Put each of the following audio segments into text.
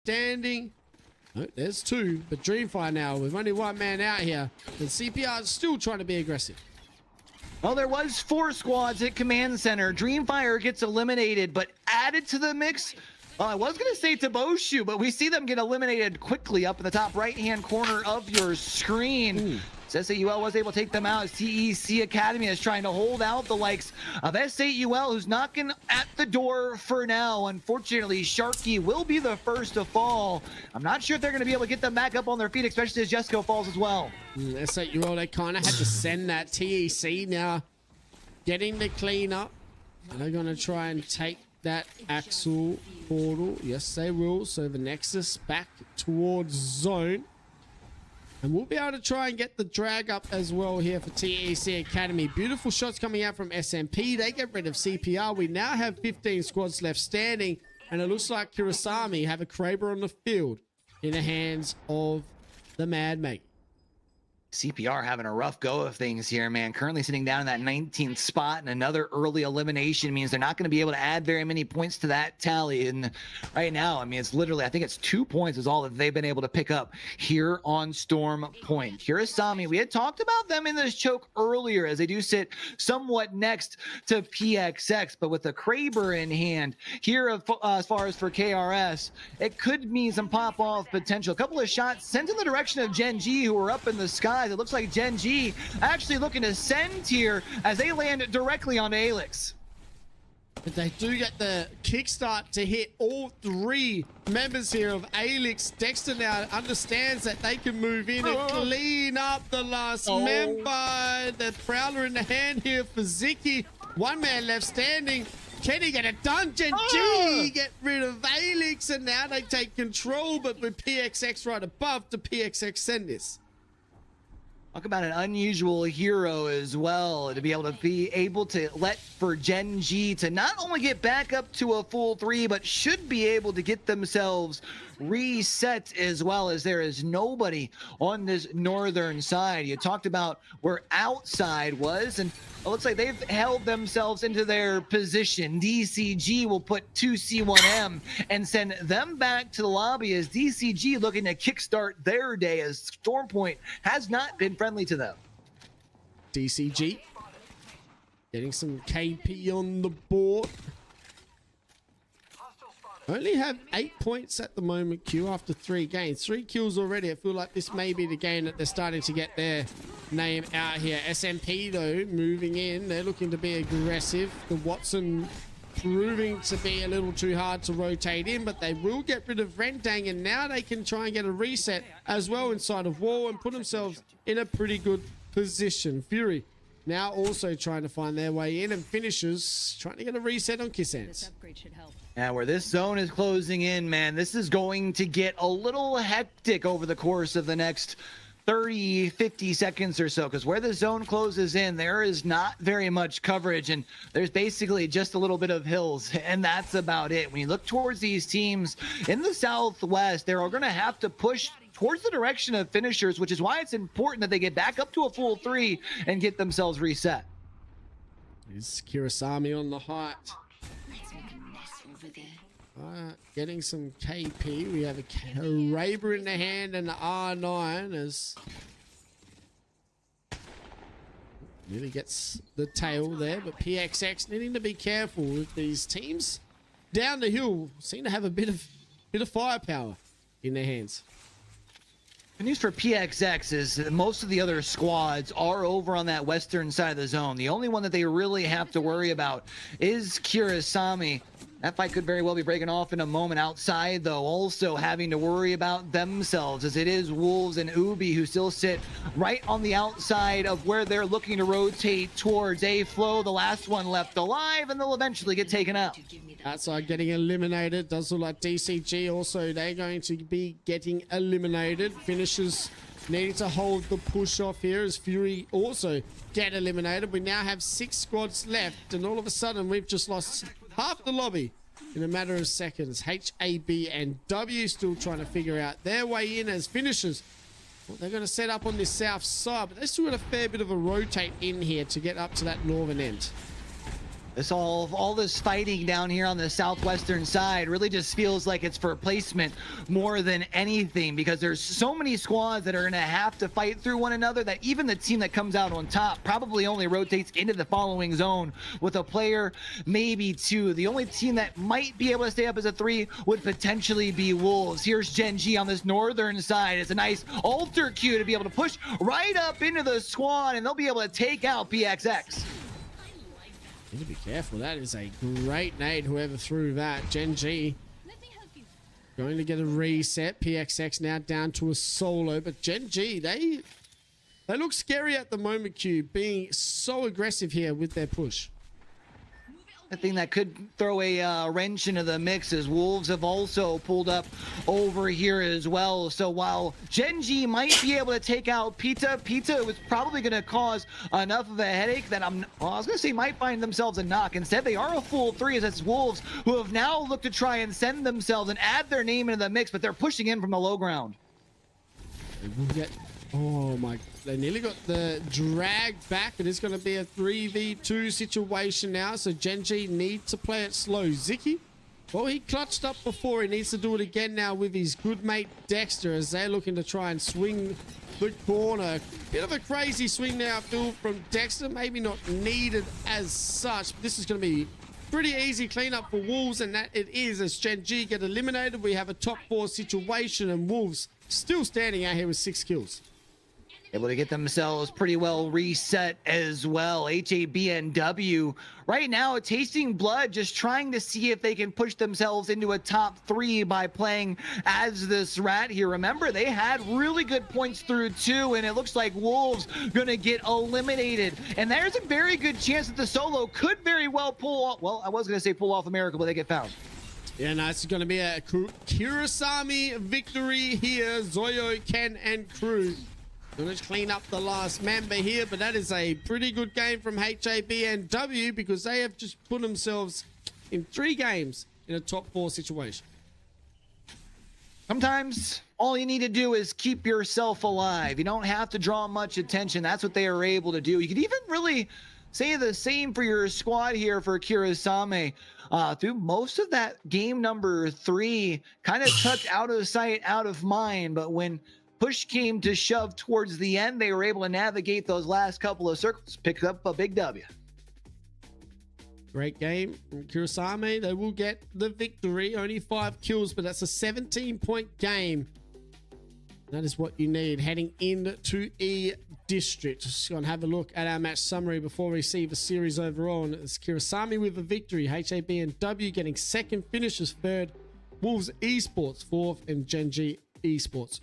standing. Oh, there's two, but Dreamfire now with only one man out here. And CPR is still trying to be aggressive. Well, there was 4 squads at Command Center. Dreamfire gets eliminated, but added to the mix, I was going to say Toboshu, but we see them get eliminated quickly up in the top right-hand corner of your screen. Says that UL was able to take them out. CEC Academy is trying to hold out the likes of S8UL, who's knocking at the door for now. Unfortunately, Sharky will be the first to fall. I'm not sure if they're going to be able to get them back up on their feet, especially as Jesco falls as well. S8UL, they kind of had to send that TEC now. Getting the clean up. And they're going to try and take that Axel portal. Yes, they will. So the Nexus back towards zone. And we'll be able to try and get the drag up as well here for TEC Academy. Beautiful shots coming out from SMP. They get rid of CPR. We now have 15 squads left standing. And it looks like Kurosami have a Kraber on the field in the hands of the Mad Mate. CPR having a rough go of things here, man. Currently sitting down in that 19th spot, and another early elimination means they're not going to be able to add very many points to that tally. And right now, I mean, it's literally, I think it's 2 points is all that they've been able to pick up here on Storm Point. Kurosami, we had talked about them in this choke earlier, as they do sit somewhat next to PXX, but with the Kraber in hand here, as far as for KRS, it could mean some pop-off potential. A couple of shots sent in the direction of Gen G, who are up in the sky. It looks like Gen G actually looking to send here as they land directly on Alex. But they do get the kickstart to hit all 3 members here of Alex. Dexter now understands that they can move in and clean up the last member. The Prowler in the hand here for Ziki. 1 man left standing. Can he get it done? Gen G get rid of Alex, and now they take control, but with PXX right above to PXX send this. Talk about an unusual hero as well, to be able to let for Gen G to not only get back up to a full 3, but should be able to get themselves reset as well, as there is nobody on this northern side. You talked about where outside was, and it looks like they've held themselves into their position. DCG will put 2C1M and send them back to the lobby, as DCG looking to kickstart their day, as Stormpoint has not been friendly to them. DCG getting some KP on the board. Only have 8 points at the moment, Q, after 3 games. 3 kills already. I feel like this may be the game that they're starting to get their name out here. SMP, though, moving in. They're looking to be aggressive. The Watson proving to be a little too hard to rotate in, but they will get rid of Rendang, and now they can try and get a reset as well inside of Wall and put themselves in a pretty good position. Fury now also trying to find their way in, and Finishers trying to get a reset on Kissans. And where this zone is closing in, man, this is going to get a little hectic over the course of the next 30, 50 seconds or so, because where the zone closes in, there is not very much coverage, and there's basically just a little bit of hills, and that's about it. When you look towards these teams in the Southwest, they're going to have to push towards the direction of Finishers, which is why it's important that they get back up to a full 3 and get themselves reset. Is Kurosami on the height? Getting some KP. We have a Kraber in the hand and the R9 as nearly gets the tail there, but PXX needing to be careful with these teams down the hill. Seem to have a bit of firepower in their hands. The news for PXX is that most of the other squads are over on that western side of the zone. The only one that they really have to worry about is Kurosami. That fight could very well be breaking off in a moment. Outside, though, also having to worry about themselves, as it is Wolves and Ubi who still sit right on the outside of where they're looking to rotate towards A-Flow, the last one left alive, and they'll eventually get taken out. Outside getting eliminated. Does look like DCG also, they're going to be getting eliminated. Finishers needing to hold the push off here as Fury also get eliminated. We now have 6 squads left, and all of a sudden we've just lost half the lobby in a matter of seconds. HAB and W still trying to figure out their way in as Finishers. Well, they're going to set up on this south side, but they still got a fair bit of a rotate in here to get up to that northern end. All this fighting down here on the southwestern side really just feels like it's for placement more than anything, because there's so many squads that are going to have to fight through one another that even the team that comes out on top probably only rotates into the following zone with a player, maybe two. The only team that might be able to stay up as a 3 would potentially be Wolves. Here's Gen G on this northern side. It's a nice alter Q to be able to push right up into the squad, and they'll be able to take out PXX. Need to be careful. That is a great nade, whoever threw that. Gen G going to get a reset. PXX now down to a solo, but Gen G, they look scary at the moment, Q, being so aggressive here with their push. I think that could throw a wrench into the mix, as Wolves have also pulled up over here as well. So while Gen G might be able to take out Pita was probably going to cause enough of a headache that I was going to say might find themselves a knock. Instead, they are a full 3, as it's Wolves who have now looked to try and send themselves and add their name into the mix, but they're pushing in from the low ground. They will get... Oh my, they nearly got the drag back. It is going to be a 3v2 situation now, so Gen G needs to play it slow. Zzz, well, he clutched up before. He needs to do it again now with his good mate Dexter, as they're looking to try and swing the corner. Bit of a crazy swing now, Phil, from Dexter. Maybe not needed as such, but this is going to be pretty easy cleanup for Wolves, and that it is, as Gen G get eliminated. We have a top 4 situation, and Wolves still standing out here with 6 kills. Able to get themselves pretty well reset as well. HABNW right now tasting blood, just trying to see if they can push themselves into a top 3 by playing as this rat here. Remember, they had really good points through 2, and it looks like Wolves gonna get eliminated. And there's a very good chance that the solo could very well pull off. Well, I was gonna say pull off a miracle, but they get found. Yeah, no, it's going to be a Kurosami victory here. Zoyo, Ken, and crew going to clean up the last member here, but that is a pretty good game from HABNW, because they have just put themselves in 3 games in a top 4 situation. Sometimes all you need to do is keep yourself alive. You don't have to draw much attention. That's what they are able to do. You could even really say the same for your squad here for Kurosame. Through most of that game number 3, kind of tucked out of sight, out of mind, but when push came to shove towards the end, they were able to navigate those last couple of circles, pick up a big W. Great game from Kurosame. They will get the victory. Only 5 kills, but that's a 17-point game. That is what you need heading into E District. Just going to have a look at our match summary before we see the series overall. And it's Kurosame with a victory. HABNW getting 2nd, finishes 3rd. Wolves Esports 4th, and Gen G Esports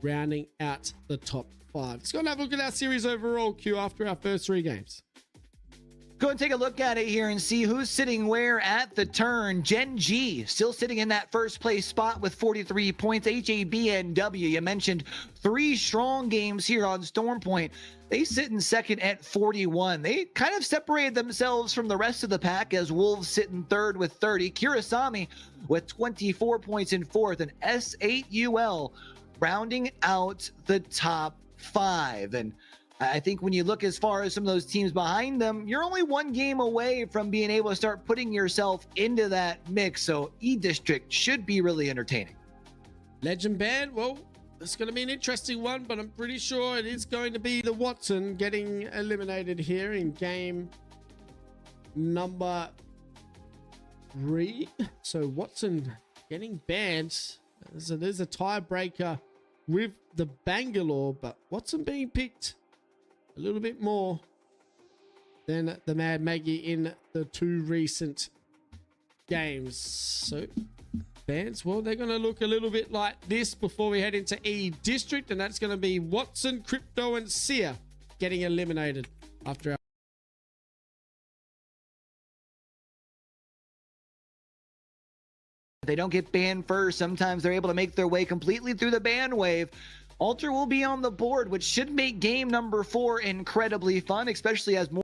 rounding out the top 5. Let's go and have a look at our series overall, Q, after our first 3 games. Go and take a look at it here and see who's sitting where at the turn. Gen G still sitting in that 1st place spot with 43 points. HABNW, you mentioned 3 strong games here on Stormpoint. They sit in 2nd at 41. They kind of separated themselves from the rest of the pack, as Wolves sit in 3rd with 30. Kurosame with 24 points in 4th, and S8UL rounding out the top 5. And I think when you look as far as some of those teams behind them, you're only 1 game away from being able to start putting yourself into that mix. So E-District should be really entertaining. Legend Band, well, it's going to be an interesting one, but I'm pretty sure it is going to be the Watson getting eliminated here in game number 3. So Watson getting banned. So there's a tiebreaker with the Bangalore, but Watson being picked a little bit more than the Mad Maggie in the 2 recent games. So bans, well, they're going to look a little bit like this before we head into E District, and that's going to be Watson, Crypto, and Seer getting eliminated after our... If they don't get banned first, sometimes they're able to make their way completely through the ban wave. Alter will be on the board, which should make game number 4 incredibly fun, especially as more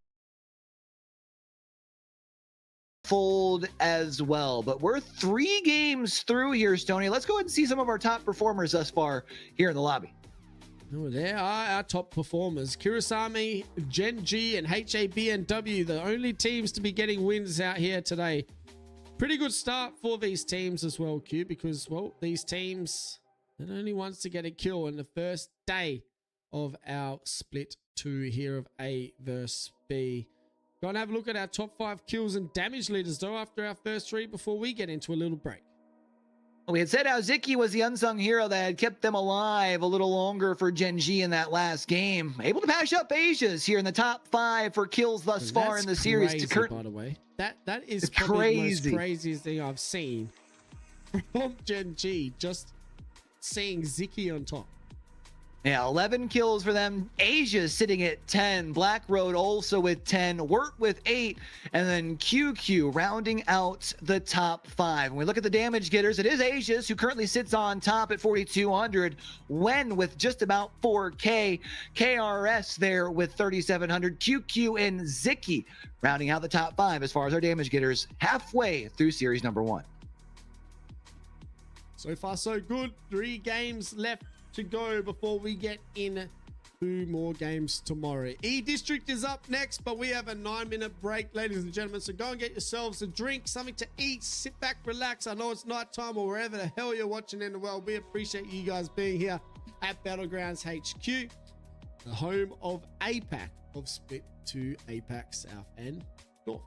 fold as well. But we're 3 games through here, Stoney. Let's go ahead and see some of our top performers thus far here in the lobby. Oh, there are our top performers. Kurosami, Gen G, and HABNW, the only teams to be getting wins out here today. Pretty good start for these teams as well, Q, because, well, these teams, they're the only ones to get a kill in the first day of our split 2 here of A versus B. Go and have a look at our top 5 kills and damage leaders, though, after our first 3 before we get into a little break. We had said how Zzz was the unsung hero that had kept them alive a little longer for Gen G in that last game. Able to patch up Asia's here in the top 5 for kills thus far in the series. Crazy, by the way. That is it's probably the most craziest thing I've seen from Gen G. Just seeing Zzz on top. Yeah, 11 kills for them. Asia sitting at 10. Black Road also with 10. Wirt with 8. And then QQ rounding out the top 5. When we look at the damage getters, it is Asia's who currently sits on top at 4,200. Wen with just about 4K. KRS there with 3,700. QQ and Zzz rounding out the top 5 as far as our damage getters halfway through series number 1. So far, so good. 3 games left to go before we get in 2 more games tomorrow. E-District is up next, but we have a 9-minute break, ladies and gentlemen. So go and get yourselves a drink, something to eat, sit back, relax. I know it's nighttime or wherever the hell you're watching in the world. We appreciate you guys being here at Battlegrounds HQ, the home of APAC, of Split 2 APAC South and North.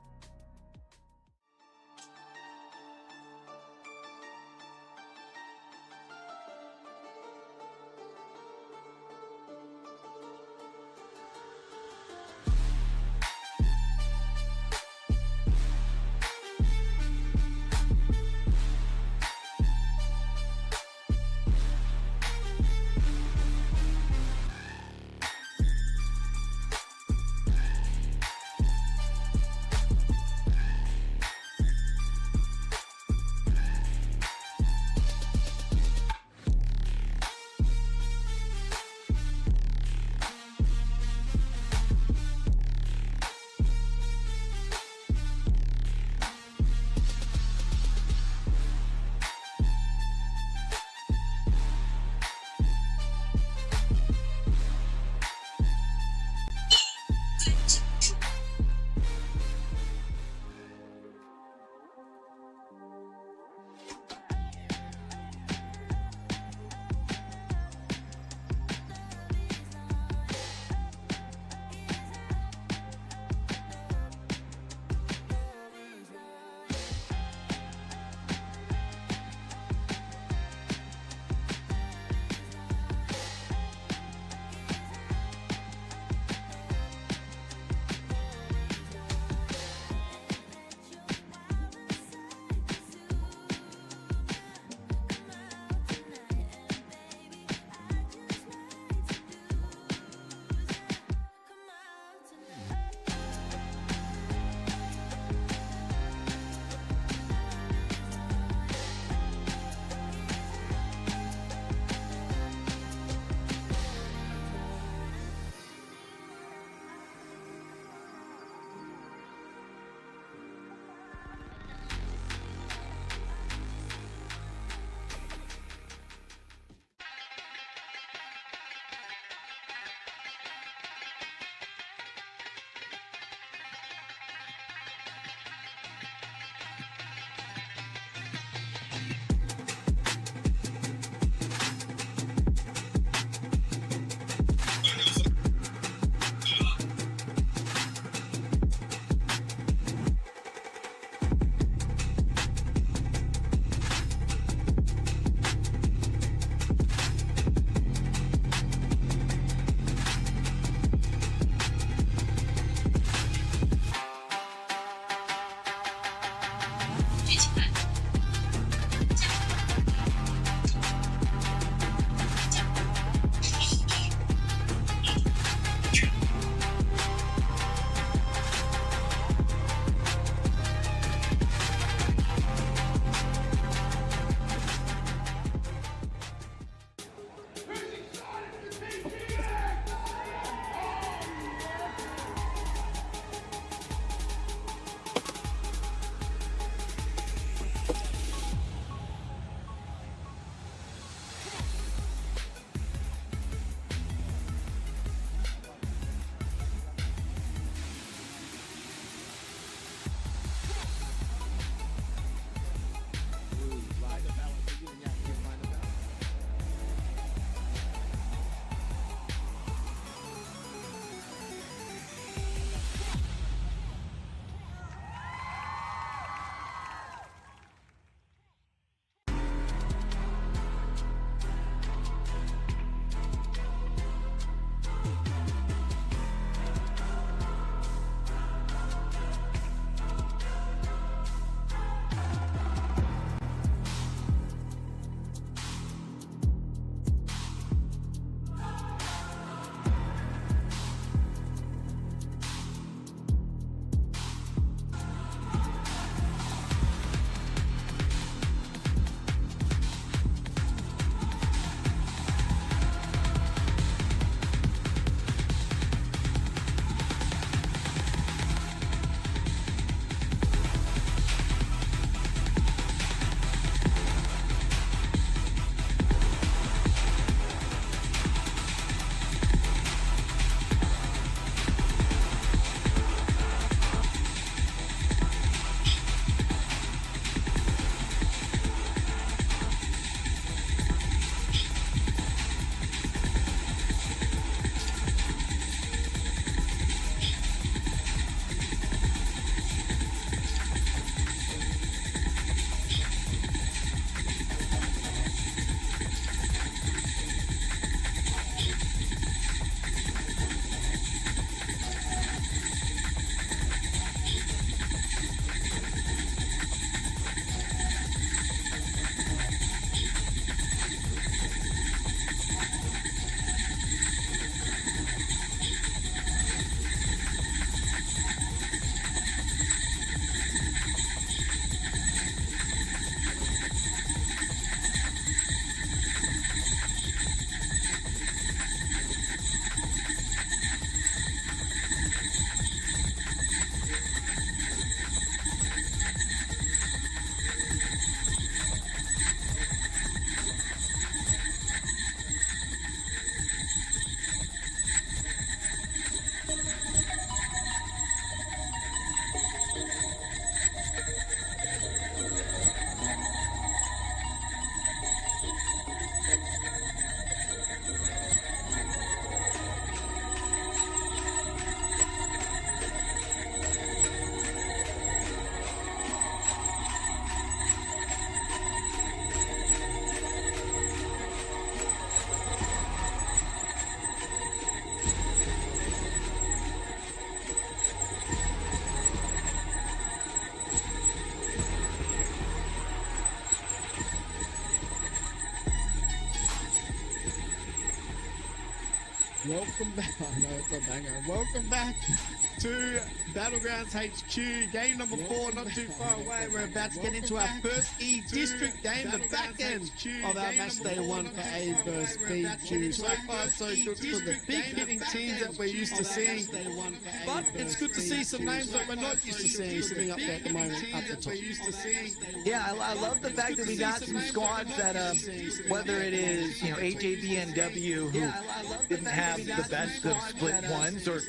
Welcome back. Oh, no, it's not banger. Welcome back to Battlegrounds HQ. Game number 4, not too far away. We're about to get into our first E District game, the back end of our match day 1 for A versus BQ. So far, so good for the big hitting teams that we're used to seeing. But it's good to see some names that we're not used to seeing sitting up there at the moment at the top. Yeah, I love the fact that we got some squads that, whether it is, HABNW, who didn't have the best of split ones, or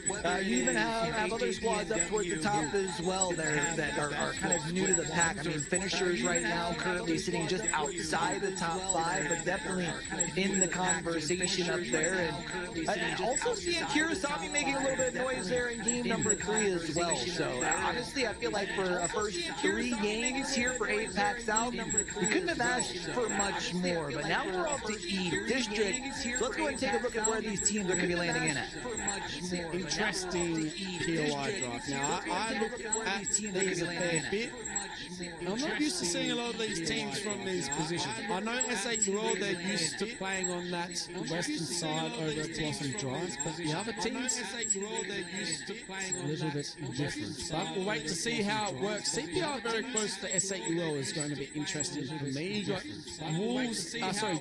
you even have other squads up towards the top as well there that are kind of new to the pack. I mean, finishers right now currently sitting just outside the top 5, but definitely in the conversation up there. And also seeing Kurosami making a little bit of noise there in game number 3 as well. So honestly, I feel like for a first 3 games here for APAC South, we couldn't have asked for much more. But now we're off to E District. So let's go ahead and take a look at where these teams are going to be landing in at. Interesting POI draft. Now, I look at these a fair bit. I'm not used to seeing a lot of these teams from these positions. I know SA they're used to playing on that western side over at Blossom Drive, but the other teams a little bit different. But we'll wait to see how it works. CPR very close to SAUL is going to be interesting for me. You got Wolves,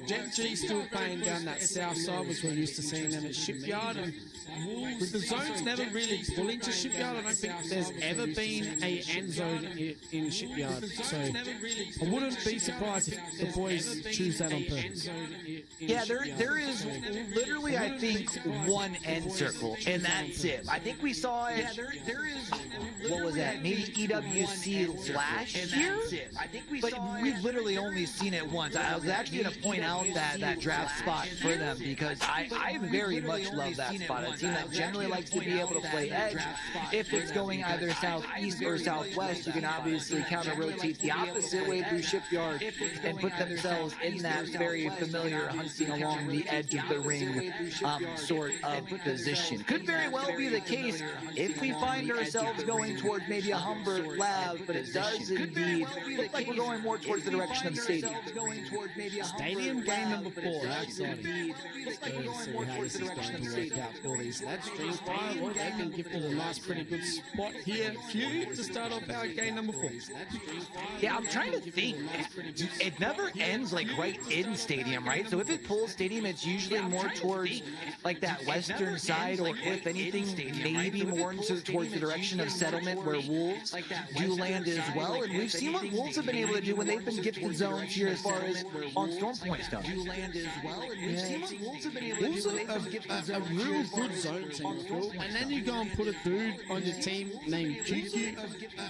Jet G still playing down that south side, which we're used to seeing them at Shipyard, and with the zones never really pulling to Shipyard, I don't think there's ever been a end zone in Shipyard. So I wouldn't be surprised if the boys choose that on purpose. Yeah, there is literally, I think, one end circle, and that's it. I think we saw it. What was that? Maybe EWC last year? But we've literally only seen it once. I was actually going to point out that draft spot for them because I very much love that spot. A team that generally likes to be able to play edge. If it's going either southeast or southwest, you can obviously counter-rotate the opposite way through Shipyard and put themselves in that very familiar hunting along the edge of the ring sort of position. Could very well be the case if we find ourselves going towards maybe a Humber Lab, but it does indeed look like we're going more towards the direction of Stadium. Stadium game number 4. How exciting. Let's see how this is going to work out for these lads. Dreamfire, well, they've been gifted a nice, pretty good spot here for you to start off our game number 4. Yeah, I'm trying to think. It never ends like right in Stadium, right? So if it pulls Stadium, it's usually more towards like that western side, or if anything, maybe more towards the direction of Settlement where Wolves do land as well. And we've seen what Wolves have been able to do when they've been gifted zones here as far as on Storm Point stuff. Wolves are a real good zone team, Phil. And then you go and put a dude on your team named QQ.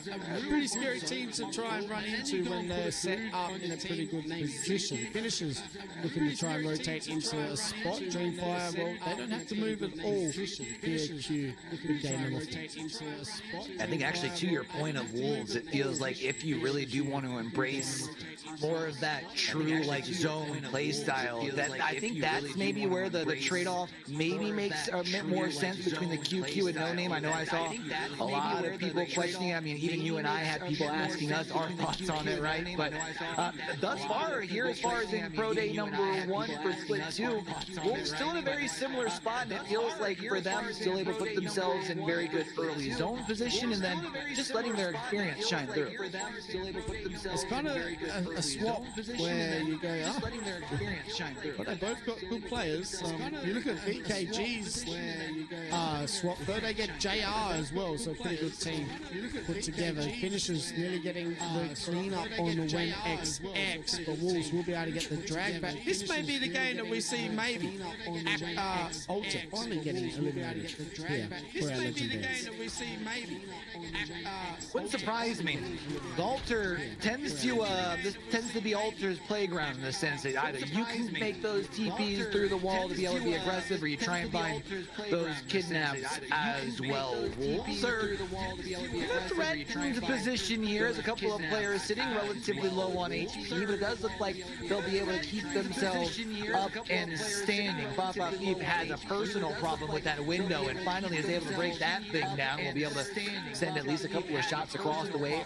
A pretty scary team to try and run into when they're set up in a pretty good position. Finishers looking to try and rotate into a spot. Dreamfire, well, they don't have to move at all. PQ, good game number 4. I think actually to your point of Wolves, it feels like if you really do want to embrace more of that true like zone play style, that I think that's maybe where the trade-off maybe makes a bit more sense between the QQ and No Name. I know I saw a lot of people questioning. I mean, even you and I had people asking us our thoughts on it, right? But thus far here, as far as in Pro Day number 1 for Split 2, Wolves still in a very similar spot, and it feels like for them still able to put themselves in very good early zone position, and then just letting their experience shine through. It's kind of a swap where you go, but they both got good players. You look at VKG's swap, though they get JR as well, so pretty good team put together. Finishers nearly getting the cleanup on the Win XX, but Wolves will be able to get the drag back. This may be the game that we see maybe Alter finally getting eliminated here for our legendaries. Wouldn't surprise me. Alter tends to this tends to be Alter's playground in the sense that either you can make those TPs through the wall to be able to be aggressive, or you try and find those kidnaps as well. Wolves are a threat into position here as a couple of players sitting relatively low on HP, but it does look like they'll be able to keep themselves up and standing. Papa Peep has a personal problem with that window and finally is able to break that thing down. We'll be able to send at least a couple of shots across the way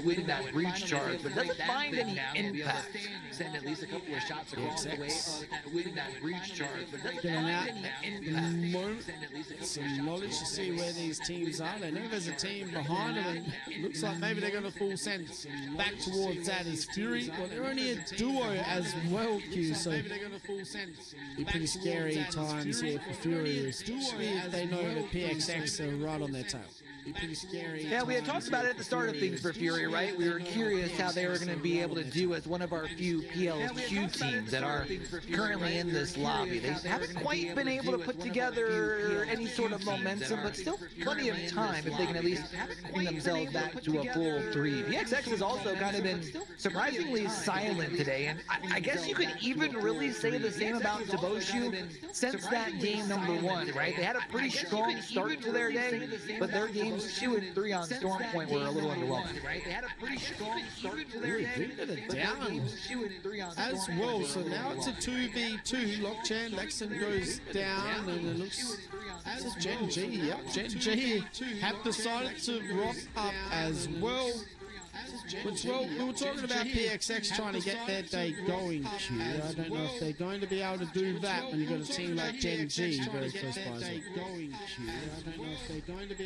with that breach charge, but doesn't find any impact. Send at least a couple of shots across the way with that breach charge. But getting out the moment. Some knowledge to see where these teams are. They know there's a team behind them, and it looks like maybe they're going to full send back towards that as Fury. Well, they're only a duo as well, Q, so maybe they're going to full send. Be pretty scary times here for Fury, especially if they know that PXX are right on their tail. Be pretty scary. Yeah, we had talked about it at the start of things for Fury, right? We were curious how they were going to be able to do as one of our few PLQ teams that are currently in this lobby. They haven't quite been able to put together any sort of momentum, but still plenty of time if they can at least bring themselves back to a full 3. PXX has also kind of been surprisingly silent today, and I guess you could even really say the same about Toboshu since that game number 1, right? They had a pretty strong start to their day, but their games 2 and 3 on Storm Point were a little underwhelming. Right? They had a pretty strong start to their day, down as well. So now it's a 2v2. Lockchan, Lexon goes down, and it looks as Gen G. Yep, Gen G have decided to rock up as well. Which, well, we were talking about PXX trying to get their day going, Q. I don't know if they're going to be able to do that when you've got a team like Gen G very close by.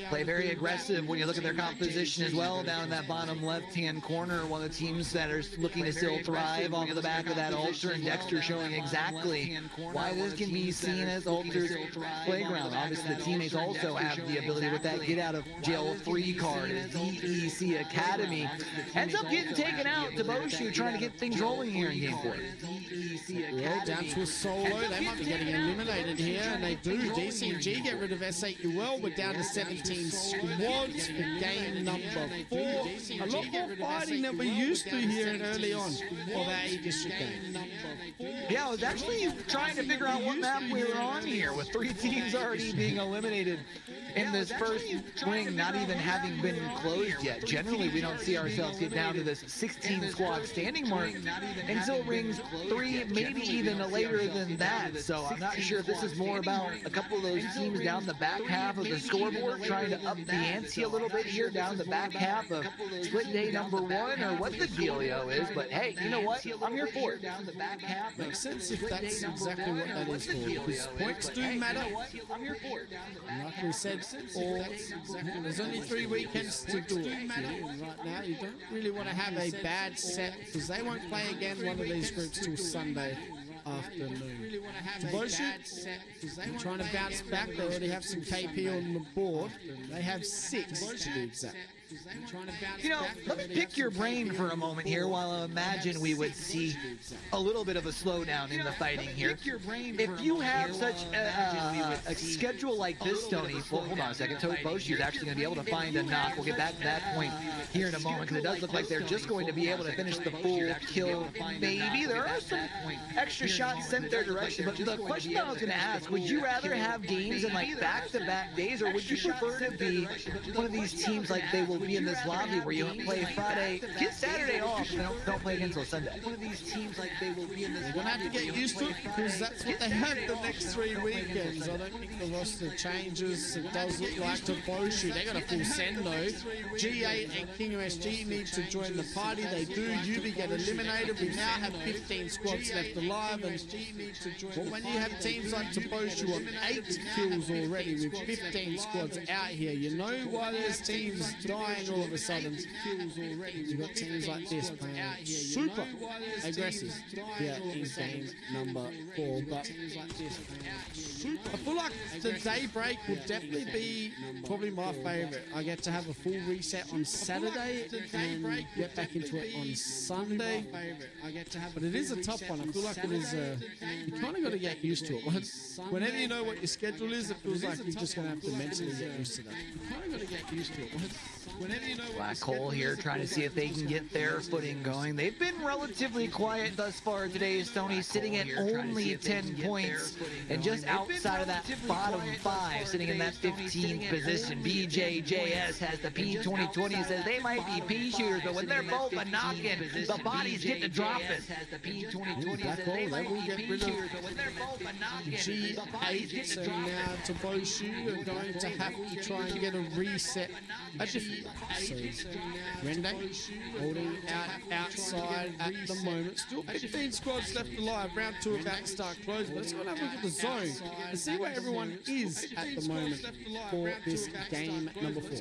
Play very aggressive when you look at their composition as well. Down in that bottom left-hand corner, one of the teams that are looking to still thrive off of the back of that Ultra, and Dexter showing exactly why this can be seen as Ultra's playground. Obviously, the teammates also have the ability with that get-out-of-jail-free card at DEC Academy. Ends up getting taken out. Toboshu trying to get things rolling here in game 4. Yeah, down to a solo. They might be getting eliminated here, and they do. DCG get rid of S8UL. We're down to 17 squads for game number 4. A lot more fighting than we used to here early on of our A-District game. Yeah, I was actually trying to figure out what map we were on here with 3 teams already being eliminated in this first ring, not even having been closed yet. Generally, we don't see ourselves get down to this 16 squad standing mark until rings 3, maybe even later than that. So I'm not sure if this is more about a couple of those teams down the back half of the scoreboard trying to up the ante a little bit here down the back half of split day number 1, or what the dealio is. But hey, you know what? I'm here for it. Makes sense if that's exactly what that is for. Because points do matter. I'm here for it. Like we said, there's only 3 weekends to do it. And right now, you don't really want to have a bad set, because they won't play again one of these groups till Sunday afternoon. Toboshu, trying to bounce back. They already have some KP on the board. They have 6 to be exact. You know, let me pick your brain for a moment here while I imagine we would see a little bit of a slowdown in the fighting here. If you have such a schedule like this, Tony, well, hold on a second. Toboshu is actually going to be able to find a knock. We'll get back to that point here in a moment, because it does look like they're just going to be able to finish the full kill. Maybe there are some extra shots sent their direction, but the question I was going to ask, would you rather have games in like back-to-back days, or would you prefer to be one of these teams like they will be in this lobby where you play Friday, get Saturday off, and don't play again until Sunday? One of these teams like they will be in this lobby. You're going to have to get used to it, because that's what they have the next 3 weekends. I don't think the roster changes. It does look like Toboshu. They got a full send though. G8 and King MSG need to join the party. They do. UV get eliminated. We now have 15 squads left alive, and well, when you have teams like Toboshu on 8 kills already with 15 squads out here, you know why there's teams dying all of a sudden. You've got teams like this playing super aggressive here in game number 4. But I feel like the daybreak will definitely be probably my favorite. I get to have a full reset on Saturday and get back into it on Sunday. But it is a tough one. I feel like it is you kind of got to get used to it. Whenever you know what your schedule is, it feels like you're just going to have to mentally get used to that. You kind of got to get used to it. Black Hole here trying to see if they can get their footing going. They've been relatively quiet thus far today. Stoney sitting at only 10 points and just outside of that bottom 5, sitting in that 15th position. BJJS has the P2020, says they might be P shooters, but when they're both a knocking, the bodies get to dropping. Black Hole, they will get rid of G8, so now Toboshu are going to have to try and get a reset, a So Rende holding outside at the moment. Still 15 squads left alive. Round 2 about to start close. But let's go and have a look at the zone and see where everyone is at the moment for this game number 4.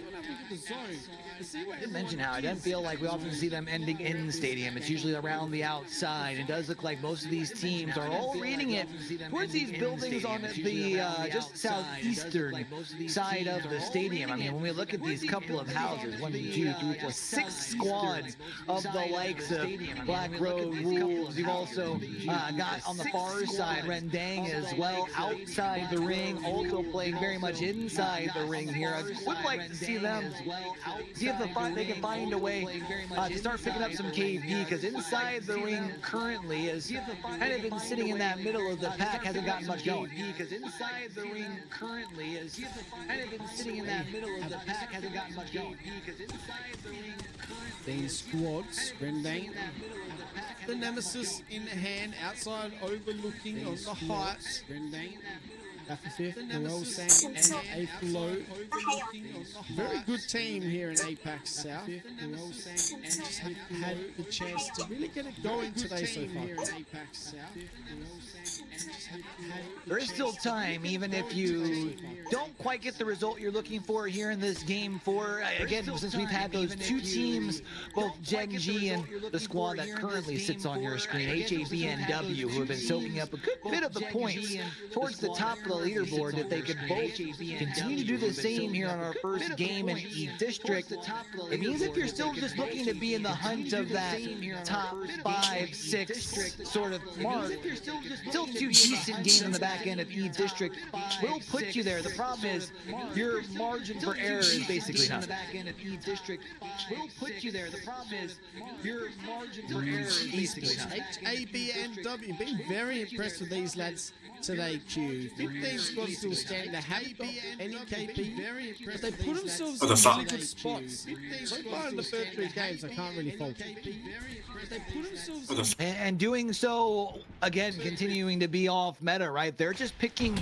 I did mention how I don't feel like we often see them ending in the stadium. It's usually around the outside. It does look like most of these teams are all reading it towards these buildings on the just southeastern side of the stadium. I mean, when we look at these couple of houses, 1, 2, 3, 4, 6 squads of the likes of Black Road Wolves. You've also got on the far side Rendang as well, outside the ring, also playing very much inside the ring here. I would like to see them see if they can find a way to start picking up some KP, because inside the ring currently is kind of been sitting in that middle of the pack, hasn't gotten much going. Because inside the ring currently is kind of been sitting in that middle of the pack, hasn't gotten much going. Because inside the ring currently these squads, Rendang, the Nemesis in hand, outside overlooking on the heights. Rendang, Fifth, Noel Sang, and Aflo. Very good team here in Apex South. Noel Sang and just had the chance to really get it going today so far. There is still time, even if you don't quite get the result you're looking for here in this game 4. Again, since we've had those 2 teams, both Gen G and the squad that currently sits on your screen, HABNW, who have been soaking up a good bit of the points towards the top of the leaderboard, that they could both continue to do the same here on our first game in E District. It means if you're still just looking to be in the hunt of that top 5, 6 sort of mark, still 2 decent games in the back end of E District will put you there. The problem is your margin for error is basically none. Will put you there. The problem is your margin for error is basically none. HABNW, been very impressed with these lads today, Q. 15 squads still standing. The HAB, NEKP, very impressed. They put themselves in really good spots. So far in the first 3 games, I can't really fault it. And doing so, again, continuing to be off meta, right? They're just picking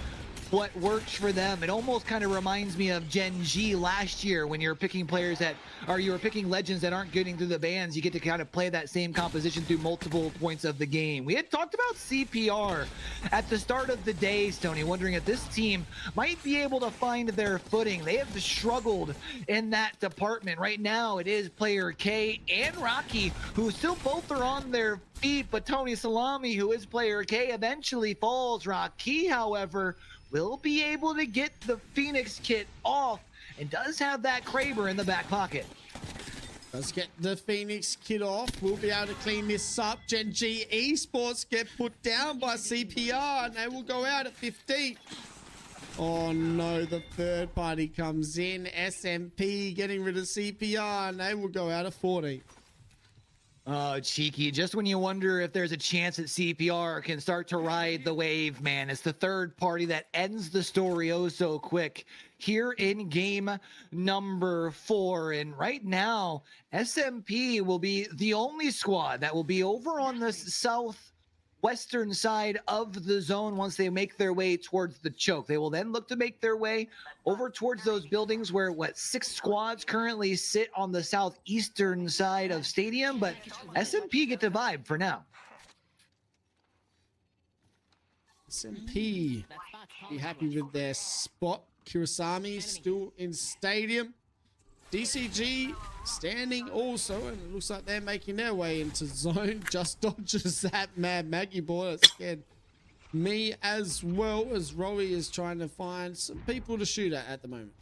what works for them. It almost kind of reminds me of Gen G last year, when you're picking players that, or you were picking legends that aren't getting through the bans. You get to kind of play that same composition through multiple points of the game. We had talked about CPR at the start of the day, Stoney, wondering if this team might be able to find their footing. They have struggled in that department. Right now, it is player K and Rocky, who still both are on their feet, but Tony Salami, who is player K, eventually falls. Rocky, however, will be able to get the Phoenix kit off and does have that Kraber in the back pocket. Let's get the Phoenix kit off. We'll be able to clean this up. Gen G Esports get put down by CPR and they will go out at 15. Oh no, the third party comes in. SMP getting rid of CPR and they will go out at 14. Oh, cheeky. Just when you wonder if there's a chance that CPR can start to ride the wave, man. It's the third party that ends the story oh so quick here in game number 4. And right now, SMP will be the only squad that will be over on the southwestern side of the zone once they make their way towards the choke. They will then look to make their way over towards those buildings where 6 squads currently sit on the southeastern side of stadium, but SMP get the vibe for now. SMP be happy with their spot. Kurasami still in stadium. DCG standing also, and it looks like they're making their way into zone. Just dodges that Mad Maggie boy. That scared me as well, as Rowie is trying to find some people to shoot at the moment.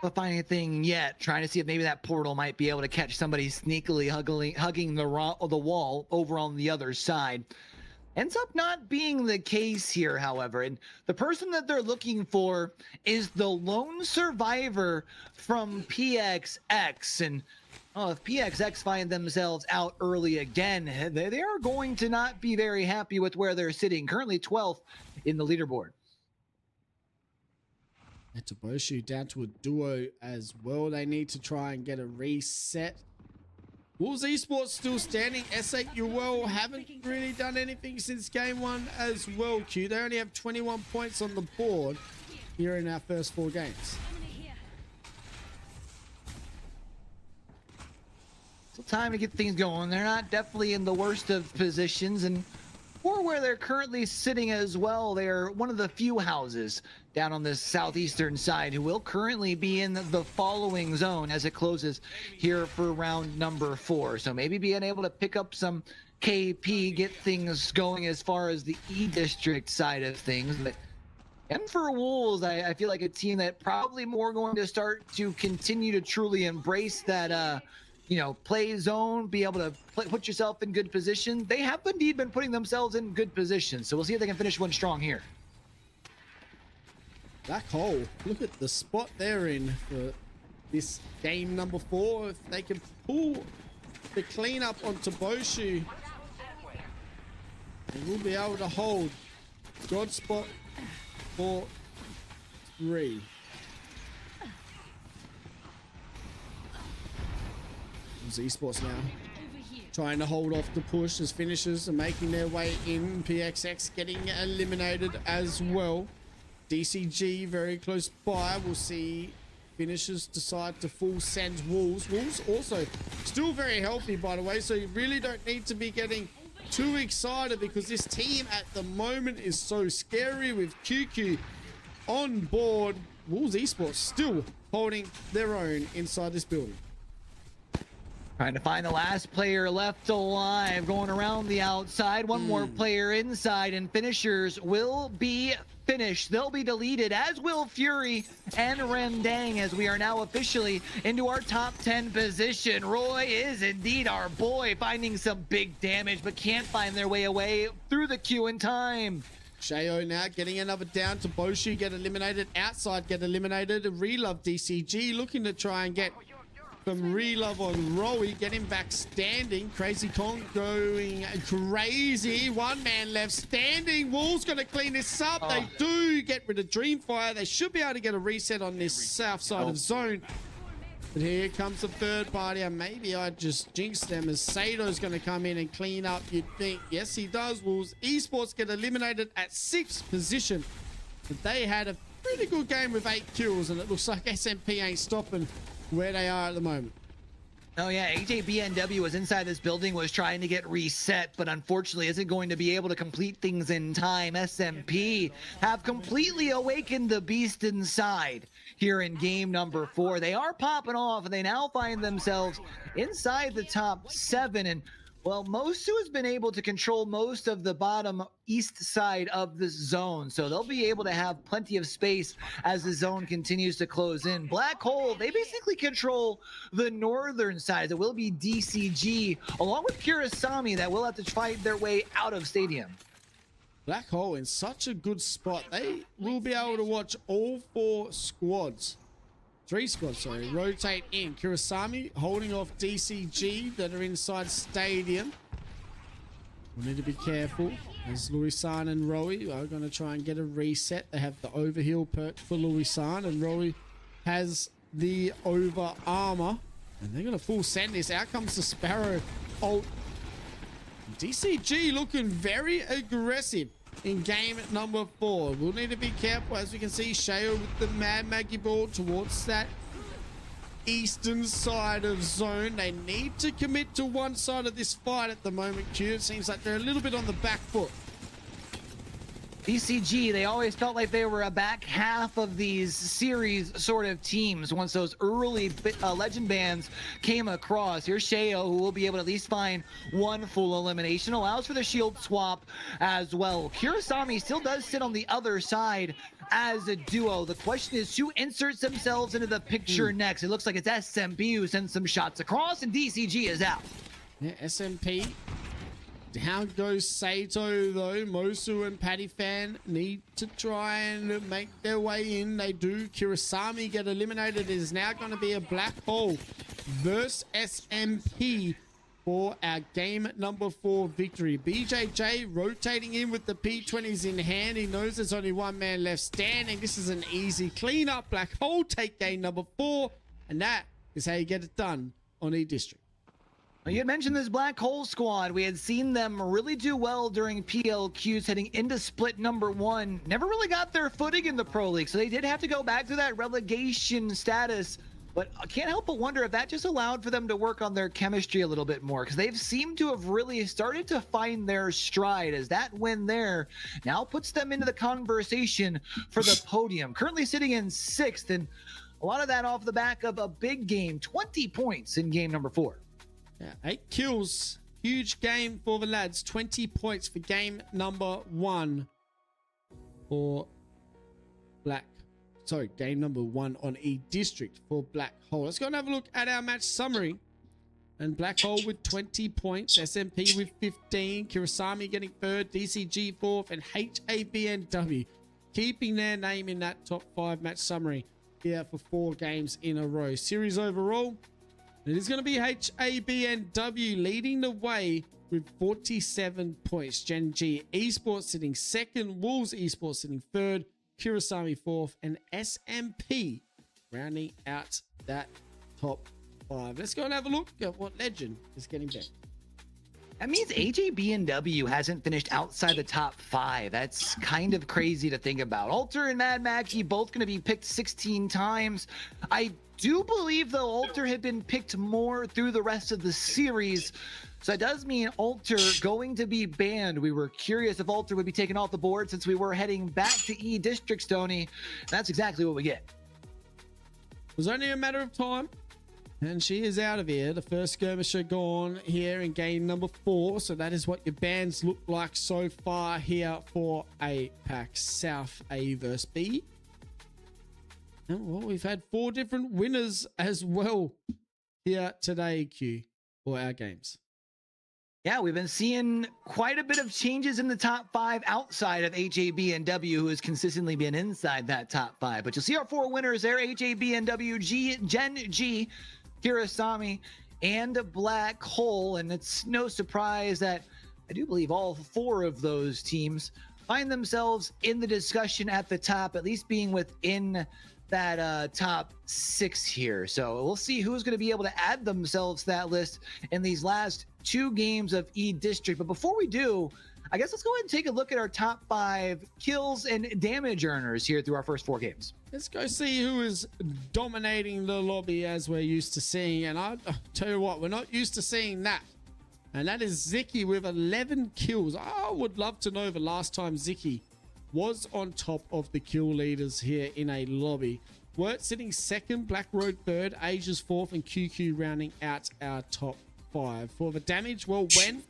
Not finding anything yet. Trying to see if maybe that portal might be able to catch somebody sneakily hugging the wall over on the other side. Ends up not being the case here, however. And the person that they're looking for is the lone survivor from PXX. And if PXX find themselves out early again, they are going to not be very happy with where they're sitting. Currently 12th in the leaderboard. And Toboshi down to a duo as well. They need to try and get a reset. Wolves Esports still standing. S8UL haven't really done anything since game 1 as well, Q. They only have 21 points on the board. here in our first 4 games. So time to get things going. They're not definitely in the worst of positions, and or where they're currently sitting as well. They're one of the few houses down on the southeastern side who will currently be in the following zone as it closes here for round number 4. So maybe being able to pick up some KP, get things going as far as the E district side of things. But and for Wolves, I feel like a team that probably more going to start to continue to truly embrace that you know, play zone, be able to put yourself in good position. They have indeed been putting themselves in good position. So we'll see if they can finish one strong here. Black Hole, look at the spot they're in for this game number 4. If they can pull the cleanup onto Boshu, they will be able to hold God spot for 3. Esports now trying to hold off the push as finishers are making their way in. PXX getting eliminated as well. DCG very close by. We'll see finishers decide to full send Wolves. Wolves also still very healthy, by the way, so you really don't need to be getting too excited because this team at the moment is so scary with QQ on board. Wolves Esports still holding their own inside this building. Trying to find the last player left alive, going around the outside. One more player inside, and finishers will be finished. They'll be deleted, as will Fury and Rendang, as we are now officially into our top 10 position. Roy is indeed our boy, finding some big damage, but can't find their way away through the queue in time. Shayo now getting another down to Boshu, get eliminated. Outside, get eliminated. Relove DCG looking to try and get some relove on Rowie, get him back standing. Crazy Kong going crazy. One man left standing. Wolves gonna clean this up. They do get rid of Dreamfire. They should be able to get a reset on this south side of zone. But here comes the third party, and maybe I just jinxed them as Sato's gonna come in and clean up, you'd think. Yes, he does. Wolves Esports get eliminated at 6th position. But they had a pretty good game with 8 kills, and it looks like SMP ain't stopping where they are at the moment. Oh yeah, AJBNW was inside this building, was trying to get reset, but unfortunately isn't going to be able to complete things in time. SMP have completely awakened the beast inside here in game number 4. They are popping off, and they now find themselves inside the top 7. And well, Mosu has been able to control most of the bottom east side of this zone, so they'll be able to have plenty of space as the zone continues to close in. Black Hole, they basically control the northern side. It will be DCG, along with Kurasami, that will have to fight their way out of stadium. Black Hole in such a good spot. They will be able to watch all 4 squads. 3 squads, sorry, rotate in. Kurasami holding off DCG that are inside stadium. We need to be careful as Louis-san and Rowie are going to try and get a reset. They have the overheal perk for Louis-san, and Rowie has the over armor. And they're going to full send this. Out comes the Sparrow ult. DCG looking very aggressive in game number 4. We'll need to be careful. As we can see, Shayo with the Mad Maggie ball towards that eastern side of zone. They need to commit to one side of this fight at the moment, Q. It seems like they're a little bit on the back foot. DCG, they always felt like they were a back half of these series sort of teams once those early legend bands came across. Here's Shayo, who will be able to at least find one full elimination. Allows for the shield swap as well. Kurasami still does sit on the other side as a duo. The question is who inserts themselves into the picture next. It looks like it's SMP who sends some shots across, and DCG is out. Yeah, SMP. Down goes Sato, though. Mosu and Paddy Fan need to try and make their way in. They do. Kurasami get eliminated. It is now going to be a Black Hole versus SMP for our game number 4 victory. BJJ rotating in with the P20s in hand. He knows there's only one man left standing. This is an easy cleanup. Black Hole take game number 4, and that is how you get it done on E-District. You had mentioned this Black Hole squad. We had seen them really do well during PLQs heading into split number 1. Never really got their footing in the Pro League, so they did have to go back to that relegation status. But I can't help but wonder if that just allowed for them to work on their chemistry a little bit more, because they've seemed to have really started to find their stride, as that win there now puts them into the conversation for the podium. Currently sitting in 6th, and a lot of that off the back of a big game, 20 points in game number 4. Yeah, 8 kills. Huge game for the lads. 20 points for game number 1 for Black. Sorry, game number 1 on E District for Black Hole. Let's go and have a look at our match summary. And Black Hole with 20 points, SMP with 15, Kirasami getting 3rd, DCG 4th, and HABNW keeping their name in that top 5 match summary here for 4 games in a row. Series overall, it is going to be HABNW leading the way with 47 points. Gen G Esports sitting 2nd, Wolves Esports sitting 3rd, Kirasami 4th, and SMP rounding out that top 5. Let's go and have a look at what legend is getting better. That means HABNW hasn't finished outside the top 5. That's kind of crazy to think about. Alter and Mad Mackie both going to be picked 16 times. I do believe, though, Alter had been picked more through the rest of the series. So that does mean Alter going to be banned. We were curious if Alter would be taken off the board since we were heading back to E District, Stoney. That's exactly what we get. It was only a matter of time. And she is out of here. The first skirmisher gone here in game number 4. So that is what your bans look like so far here for APAC South A versus B. And well, we've had 4 different winners as well here today, Q, for our games. Yeah, we've been seeing quite a bit of changes in the top 5 outside of HABNW, who has consistently been inside that top 5. But you'll see our 4 winners there: HABNW, Gen G, Kirasami, and Black Hole. And it's no surprise that I do believe all 4 of those teams find themselves in the discussion at the top, at least being within that top 6 here. So we'll see who's going to be able to add themselves to that list in these last 2 games of E District. But before we do, I guess let's go ahead and take a look at our top 5 kills and damage earners here through our first 4 games. Let's go see who is dominating the lobby as we're used to seeing. And I'll tell you what, we're not used to seeing that. And that is Zzz with 11 kills. I would love to know the last time Zzz was on top of the kill leaders here in a lobby. Wirt sitting 2nd, Black Road 3rd, Asia's 4th, and QQ rounding out our top 5. For the damage, well, when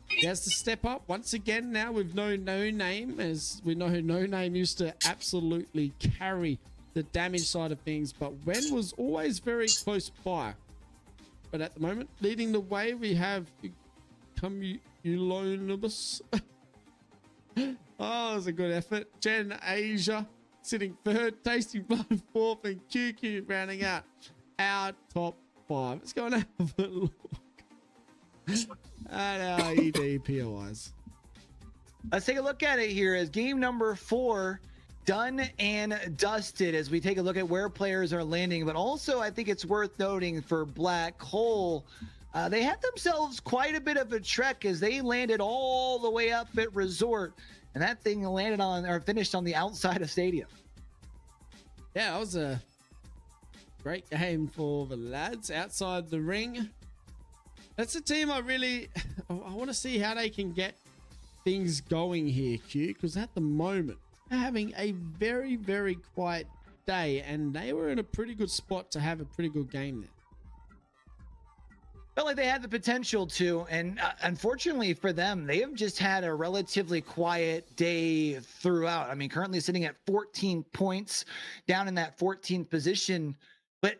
he has to step up once again now with no name, as we know No Name used to absolutely carry the damage side of things, but Wen was always very close by. But at the moment, leading the way, we have Cumulonibus. Oh, it was a good effort. Gen Asia sitting 3rd, Tasting Blood 4th, and QQ rounding out our top 5. Let's go and have a look at our EDPOIs. Let's take a look at it here as game number 4 done and dusted, as we take a look at where players are landing. But also, I think it's worth noting for Black Hole, they had themselves quite a bit of a trek as they landed all the way up at Resort, and that thing landed on, or finished on, the outside of Stadium. Yeah, that was a great game for the lads outside the ring. That's a team I want to see how they can get things going here, Q, because at the moment they're having a very, very quiet day, and they were in a pretty good spot to have a pretty good game there. Felt like they had the potential to, and unfortunately for them, they have just had a relatively quiet day throughout. I mean, currently sitting at 14 points, down in that 14th position. But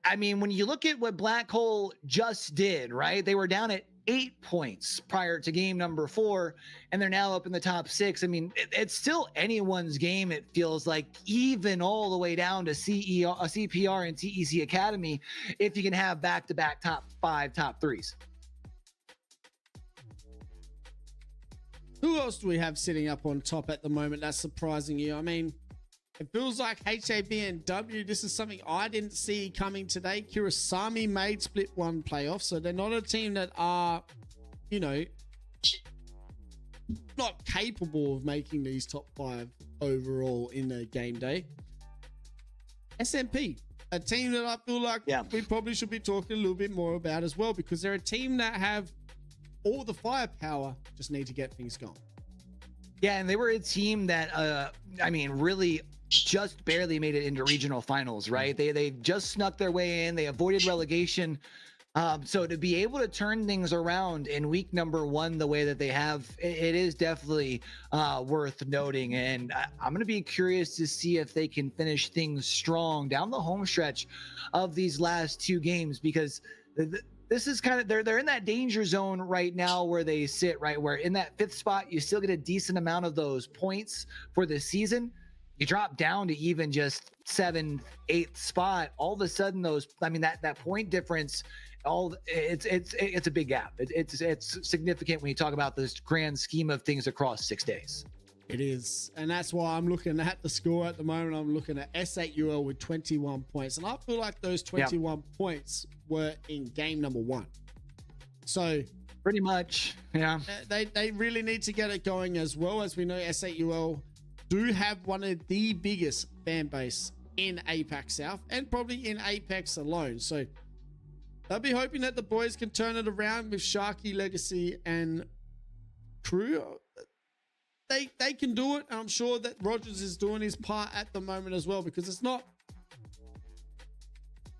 I mean, when you look at what Black Hole just did, right? They were down at 8 points prior to game number 4, and they're now up in the top 6. I mean, it's still anyone's game, it feels like, even all the way down to CPR and TEC Academy, if you can have back-to-back top 5, top 3s. Who else do we have sitting up on top at the moment that's surprising you? I mean, It feels like HAB and W, this is something I didn't see coming today. Kurosami made Split 1 playoffs, so they're not a team that are, you know, not capable of making these top 5 overall in a game day. SMP, a team that I feel like we probably should be talking a little bit more about as well, because they're a team that have all the firepower, just need to get things going. Yeah, and they were a team that, I mean, really just barely made it into regional finals, right? They just snuck their way in. They avoided relegation. So to be able to turn things around in week number 1 the way that they have, it is definitely worth noting. And I'm going to be curious to see if they can finish things strong down the home stretch of these last 2 games, because this is kind of, they're in that danger zone right now where they sit, right? Where in that 5th spot, you still get a decent amount of those points for the season. You drop down to even just 7th, 8th spot. All of a sudden, those, I mean, that point difference, it's a big gap. It's significant when you talk about this grand scheme of things across 6 days. It is, and that's why I'm looking at the score at the moment. I'm looking at S8UL with 21 points, and I feel like those 21 points were in game number 1. So pretty much, yeah. They really need to get it going as well. As we know, S8UL do have one of the biggest fan base in APAC South and probably in Apex alone. So they'll be hoping that the boys can turn it around with Sharky, Legacy, and crew. They can do it. And I'm sure that Rogers is doing his part at the moment as well, because it's not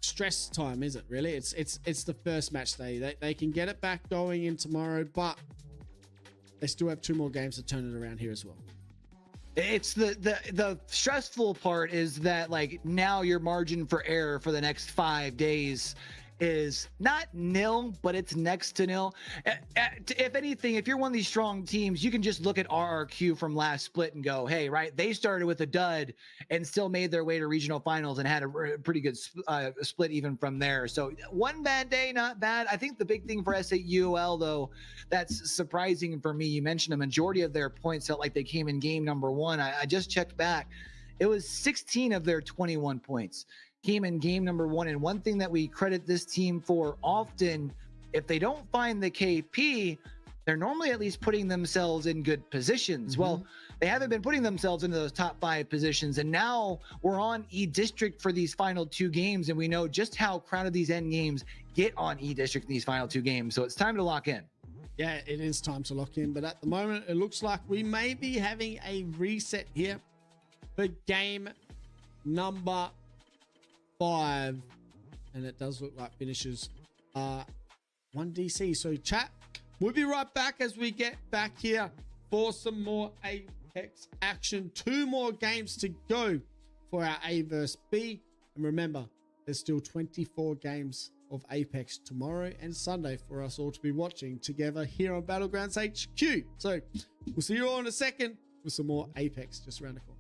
stress time, is it really? It's the first match day. They can get it back going in tomorrow, but they still have 2 more games to turn it around here as well. It's the stressful part is that, like, now your margin for error for the next 5 days is not nil, but it's next to nil. If anything, if you're one of these strong teams, you can just look at RRQ from last split and go, hey, right, they started with a dud and still made their way to regional finals and had a pretty good split even from there. So 1 bad day, not bad. I think the big thing for S8UL, though, that's surprising for me, you mentioned a majority of their points felt like they came in game number 1. I just checked back. It was 16 of their 21 points came in game number 1. And one thing that we credit this team for often, if they don't find the KP, they're normally at least putting themselves in good positions. Mm-hmm. Well, they haven't been putting themselves into those top 5 positions. And now we're on E-District for these final 2 games. And we know just how crowded these end games get on E-District in these final 2 games. So it's time to lock in. Yeah, it is time to lock in. But at the moment, it looks like we may be having a reset here for game number 5, and it does look like finishes 1 DC. So chat, we'll be right back as we get back here for some more Apex action. 2 more games to go for our A versus B, and remember, there's still 24 games of Apex tomorrow and Sunday for us all to be watching together here on Battlegrounds HQ. So we'll see you all in a second with some more Apex just around the corner.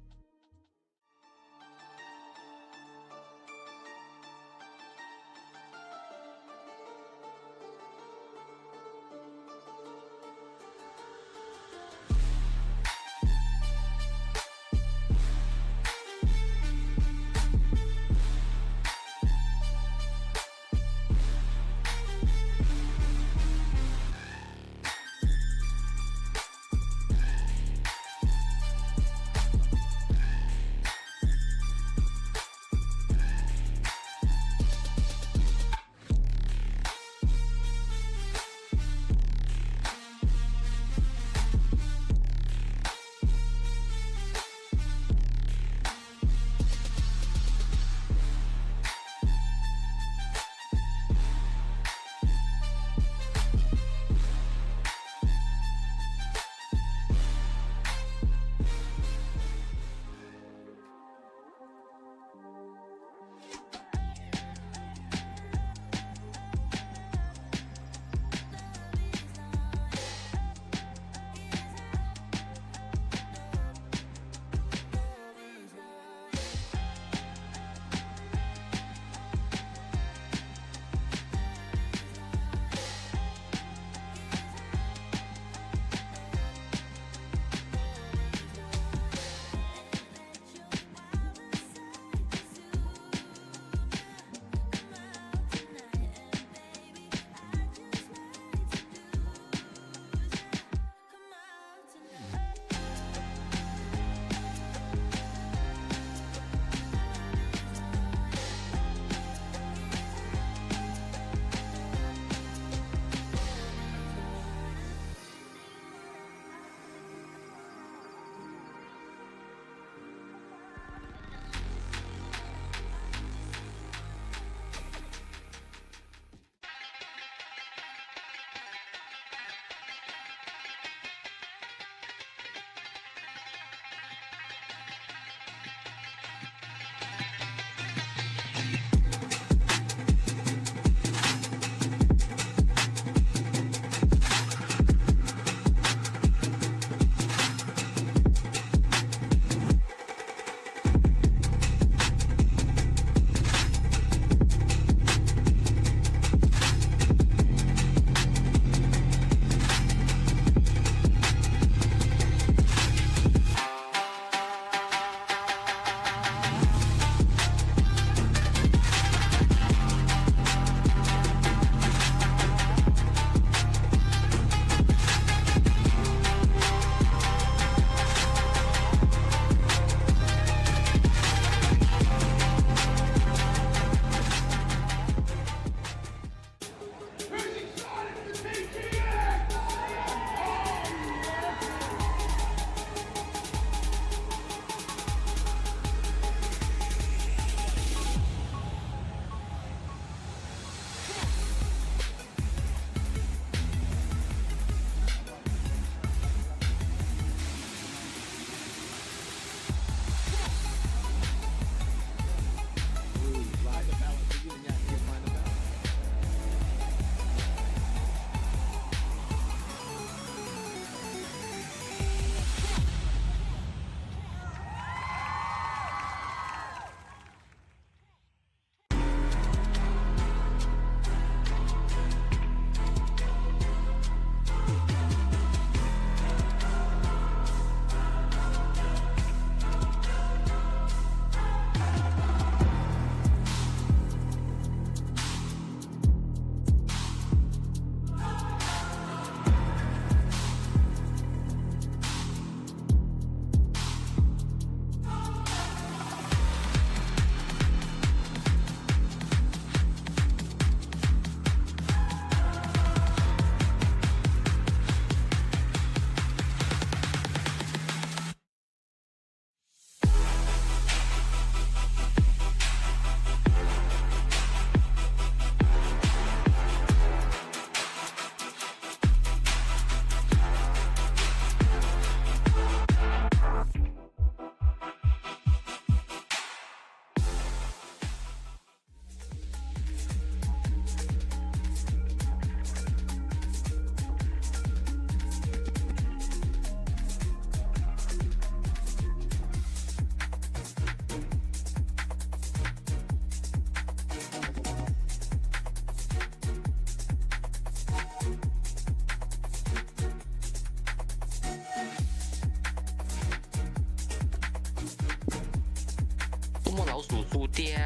老鼠输掉，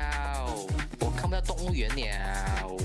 我看不到动物园了。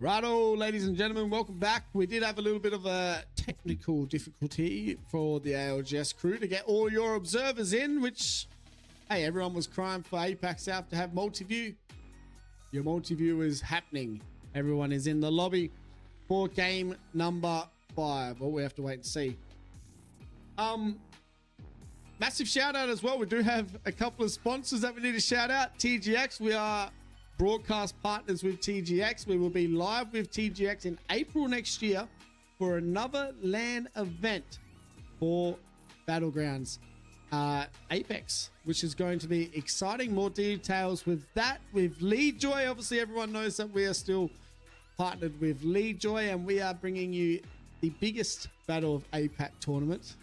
Righto, ladies and gentlemen, welcome back. We did have a little bit of a technical difficulty for the ALGS crew to get all your observers in, which, hey, everyone was crying for APAC South to have multi-view. Your multi-view is happening. Everyone is in the lobby for game number 5. Well, we have to wait and see. Massive shout out as well. We do have a couple of sponsors that we need to shout out. TGX, we are broadcast partners with TGX. We will be live with TGX in April next year for another LAN event for Battlegrounds Apex, which is going to be exciting. More details with that, with Leadjoy. Obviously, everyone knows that we are still partnered with Leadjoy, and we are bringing you the biggest Battle of APAC tournament.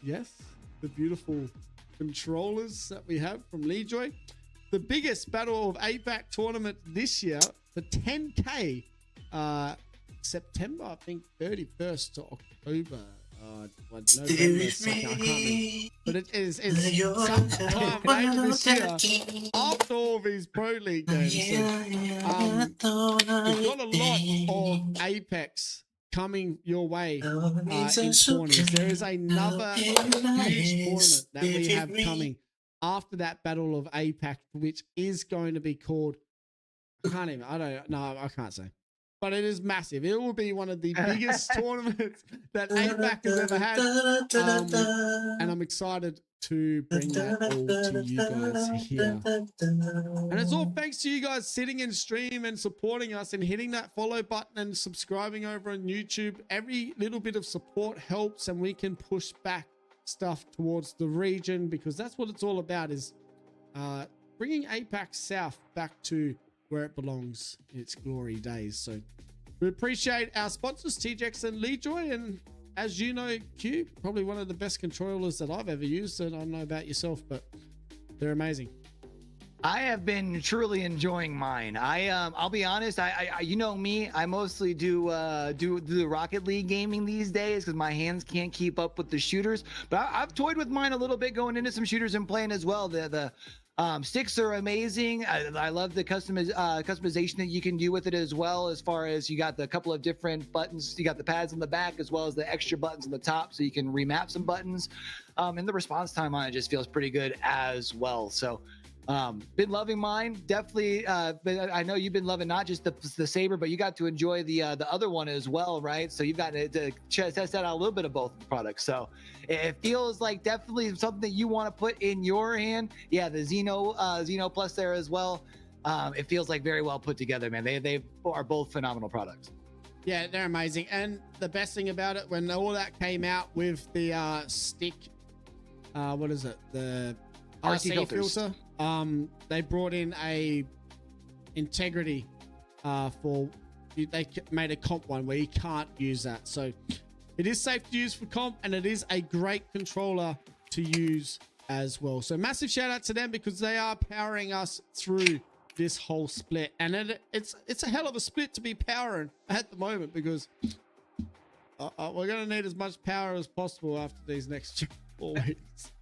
Yes, the beautiful controllers that we have from Leadjoy. The biggest Battle of APAC tournament this year for 10K, September, I think 31st to October. November 2nd, I can't remember. But it's sometime later this year after all these Pro League games. So, we've got a lot of Apex coming your way in corners. There is another huge tournament that we have coming after that Battle of APAC, which is going to be called, I can't say. But it is massive. It will be one of the biggest tournaments that APAC has ever had. And I'm excited to bring that all to you guys here. And it's all thanks to you guys sitting in stream and supporting us and hitting that follow button and subscribing over on YouTube. Every little bit of support helps, and we can push back stuff towards the region, because that's what it's all about, is bringing APAC South back to where it belongs in its glory days. So we appreciate our sponsors, TGX and Leadjoy. And as you know, Q, probably one of the best controllers that I've ever used. And I don't know about yourself, but they're amazing. I have been truly enjoying mine. I'll be honest. I you know me. I mostly do the Rocket League gaming these days because my hands can't keep up with the shooters. But I've toyed with mine a little bit, going into some shooters and playing as well. The sticks are amazing. I love the customization that you can do with it as well, as far as you got the couple of different buttons. You got the pads on the back as well as the extra buttons on the top, so you can remap some buttons. And the response time on it just feels pretty good as well. So been loving mine, definitely. But I know you've been loving not just the Saber, but you got to enjoy the other one as well, right? So you've got to test out a little bit of both products. So it feels like definitely something that you want to put in your hand. Yeah, the Xeno Plus there as well. It feels like very well put together, man. They are both phenomenal products. Yeah, they're amazing. And the best thing about it, when all that came out with the stick, what is it? The RC filter. They brought in a integrity for, they made a comp one where you can't use that. So it is safe to use for comp, and it is a great controller to use as well. So massive shout out to them, because they are powering us through this whole split. And it's a hell of a split to be powering at the moment, because we're going to need as much power as possible after these next 4 weeks.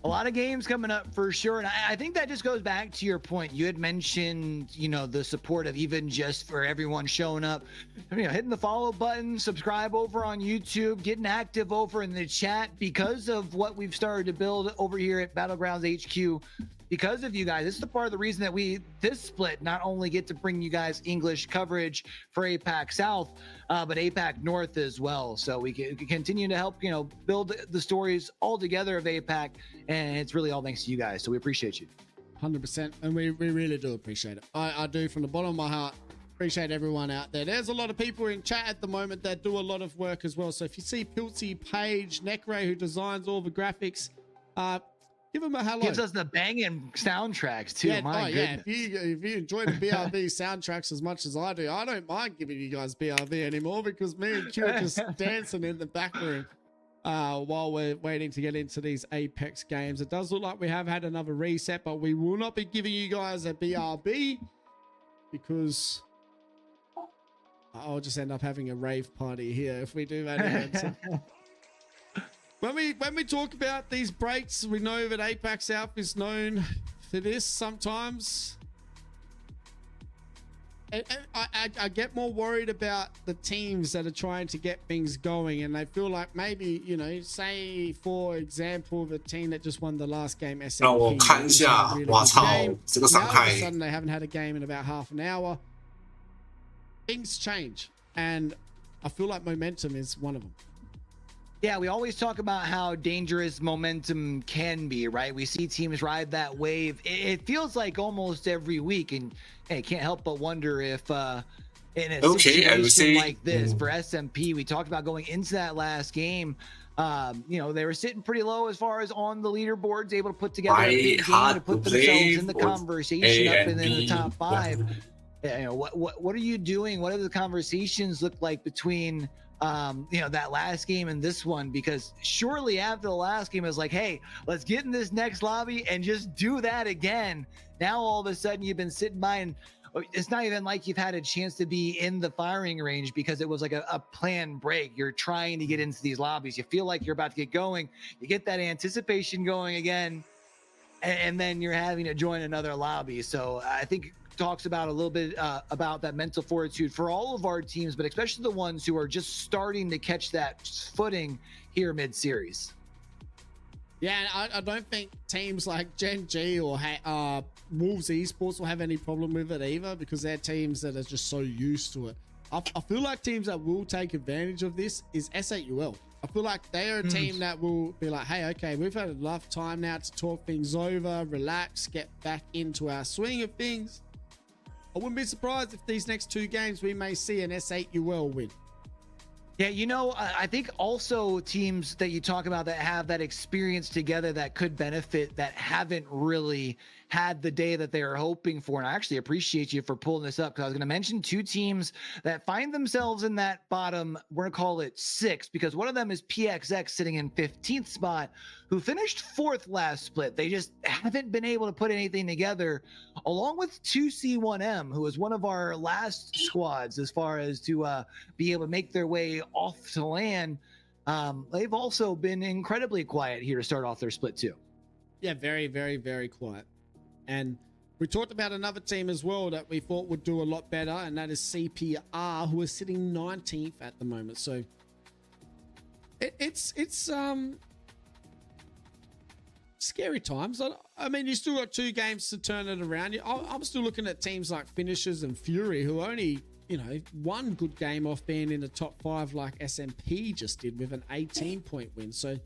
A lot of games coming up for sure. And I think that just goes back to your point. You had mentioned, the support of even just for everyone showing up, hitting the follow button, subscribe over on YouTube, getting active over in the chat, because of what we've started to build over here at Battlegrounds HQ. Because of you guys, this is the part of the reason that this split not only get to bring you guys English coverage for APAC South, but APAC North as well. So we can continue to help, build the stories all together of APAC, and it's really all thanks to you guys. So we appreciate you. 100%, and we really do appreciate it. I do, from the bottom of my heart. Appreciate everyone out there. There's a lot of people in chat at the moment that do a lot of work as well. So if you see Piltsy, Page, Necray, who designs all the graphics, give him a hello. Gives us the banging soundtracks too. Yeah, My goodness. Yeah. If you enjoy the BRB soundtracks as much as I do, I don't mind giving you guys BRB anymore, because me and Q are just dancing in the back room while we're waiting to get into these Apex games. It does look like we have had another reset, but we will not be giving you guys a BRB, because I'll just end up having a rave party here if we do that. When we talk about these breaks, we know that APAC South is known for this sometimes. I get more worried about the teams that are trying to get things going, and they feel like maybe, you know, say for example the team that just won the last game, SMP, 让我看一下， really 哇 good 操 game.，这个 Now 伤 all of a 害 sudden they haven't had a game in about half an hour. Things change, and I feel like momentum is one of them. Yeah, we always talk about how dangerous momentum can be, right? We see teams ride that wave. It feels like almost every week, and hey, can't help but wonder if in a situation MC. like this for SMP, we talked about going into that last game. You know, they were sitting pretty low as far as on the leaderboards, able to put together a big game to put themselves in the conversation up in the top 5. You know, what are you doing? What are the conversations look like between you know, that last game and this one? Because surely after the last game it was like, hey, let's get in this next lobby and just do that again. Now all of a sudden you've been sitting by, and it's not even like you've had a chance to be in the firing range because it was like a planned break. You're trying to get into these lobbies. You feel like you're about to get going. You get that anticipation going again, and then you're having to join another lobby. So I think talks about a little bit about that mental fortitude for all of our teams, but especially the ones who are just starting to catch that footing here mid-series. Yeah, I don't think teams like Gen G or Wolves Esports will have any problem with it either, because they're teams that are just so used to it. I feel like teams that will take advantage of this is S8UL. I feel like they are a team that will be like, hey, okay, we've had enough time now to talk things over, relax, get back into our swing of things. I wouldn't be surprised if these next 2 games we may see an S8UL win. Yeah, you know, I think also teams that you talk about that have that experience together that could benefit, that haven't really had the day that they are hoping for. And I actually appreciate you for pulling this up, because I was going to mention 2 teams that find themselves in that bottom, we're going to call it 6, because one of them is PXX sitting in 15th spot, who finished 4th last split. They just haven't been able to put anything together, along with 2C1M, who is one of our last squads as far as to be able to make their way off to land. They've also been incredibly quiet here to start off their split too. Yeah, very, very, very quiet. And we talked about another team as well that we thought would do a lot better, and that is CPR, who is sitting 19th at the moment. So it's scary times. I mean, you still got 2 games to turn it around. I'm still looking at teams like Finishers and Fury, who only, you know, one good game off being in the top 5 like SMP just did with an 18-point win. So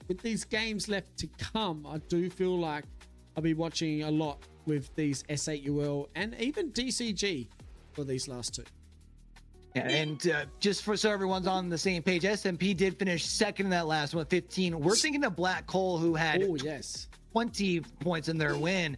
with these games left to come, I do feel like I'll be watching a lot with these S8UL and even DCG for these last 2. Yeah, and just so everyone's on the same page, SMP did finish 2nd in that last one, 15. We're thinking of Black Hole, who had 20 points in their win,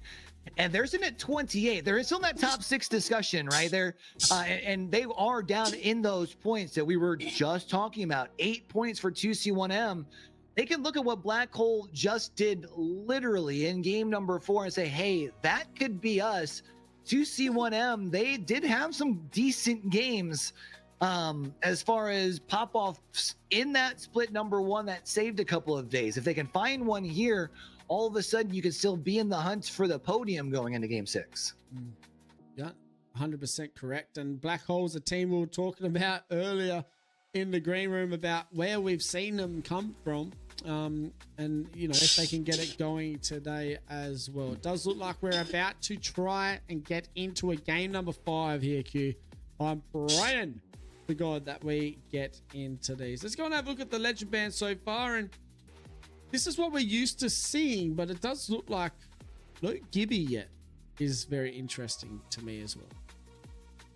and they're sitting at 28. They're still in that top 6 discussion, right there, and they are down in those points that we were just talking about. 8 points for 2C1M. They can look at what Black Hole just did literally in game number 4 and say, hey, that could be us. 2C1M, they did have some decent games as far as pop-offs in that split number 1 that saved a couple of days. If they can find one here, all of a sudden you can still be in the hunt for the podium going into game 6. Yeah, 100% correct. And Black Hole's a team we were talking about earlier in the green room about where we've seen them come from. And you know, if they can get it going today as well. It does look like we're about to try and get into a game number 5 here, Q. I'm praying to God that we get into these. Let's go and have a look at the legend band so far, and this is what we're used to seeing, but it does look like no Gibby yet is very interesting to me as well.